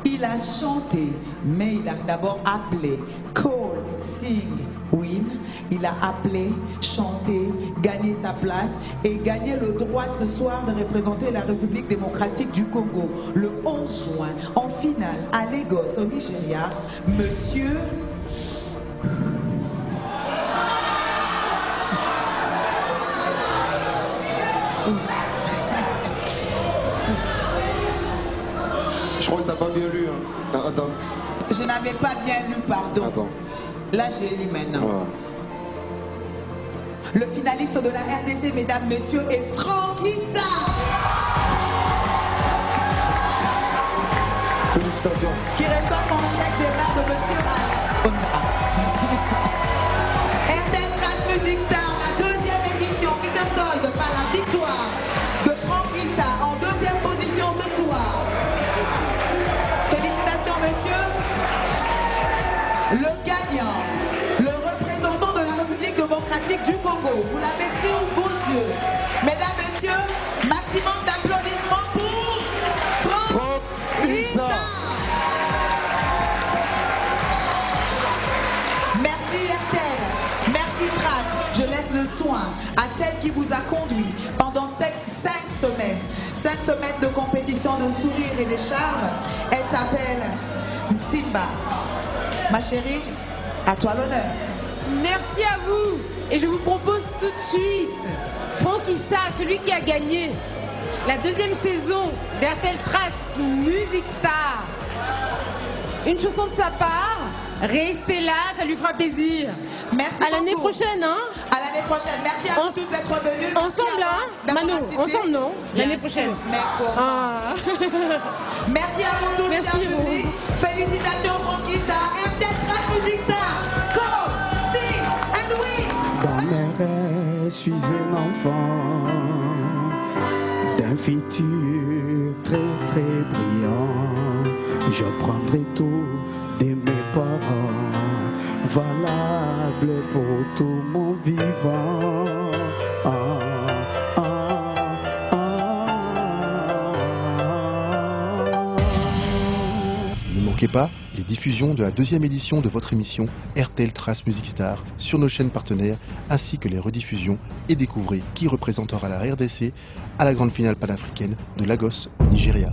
il a chanté, mais il a d'abord appelé Call, Sing, Win. Il a appelé, chanté, gagné sa place et gagné le droit ce soir de représenter la République démocratique du Congo le 11 juin en finale à Lagos au Nigeria. Monsieur... Je crois que t'as pas bien lu. Hein. Attends. Je n'avais pas bien lu, pardon. Attends. Là, j'ai lu maintenant. Voilà. Le finaliste de la RDC, mesdames, messieurs, est Franck Issa. Félicitations. Qui reçoit son chèque des mains de monsieur Alain. RTL Trace Music Star, la deuxième édition qui se solde par la victoire de Franck Issa en deuxième position ce soir. Félicitations, monsieur. Le gagnant, le représentant de la République démocratique du Congo. Vous l'avez sur vos yeux. Mesdames, messieurs, maximum d'applaudissements pour Franck Issa. Merci RTL, merci Trace. Je laisse le soin à celle qui vous a conduit pendant 5 semaines. 5 semaines de compétition de sourires et de charme. Elle s'appelle Simba. Ma chérie, à toi l'honneur. Merci à vous. Et je vous propose tout de suite Franck Issa, celui qui a gagné la deuxième saison d'RTL Trace Music Star. Une chanson de sa part. Restez là, ça lui fera plaisir. Merci à l'année prochaine, hein. À l'année prochaine. Merci à vous tous d'être venus. Ensemble, hein, Mano. Ensemble, non. L'année prochaine. Ah. Merci à vous tous, merci chers publics. Félicitations, Franck Issa. RTL Trace Music Star. Go, sing and win. Dans mes rêves, je suis un enfant d'un futur très très brillant. Je prendrai tout de mes parents, valable pour tout mon vivant. Ne manquez pas les diffusions de la deuxième édition de votre émission RTL Trace Music Star sur nos chaînes partenaires, ainsi que les rediffusions, et découvrez qui représentera la RDC à la grande finale panafricaine de Lagos au Nigeria.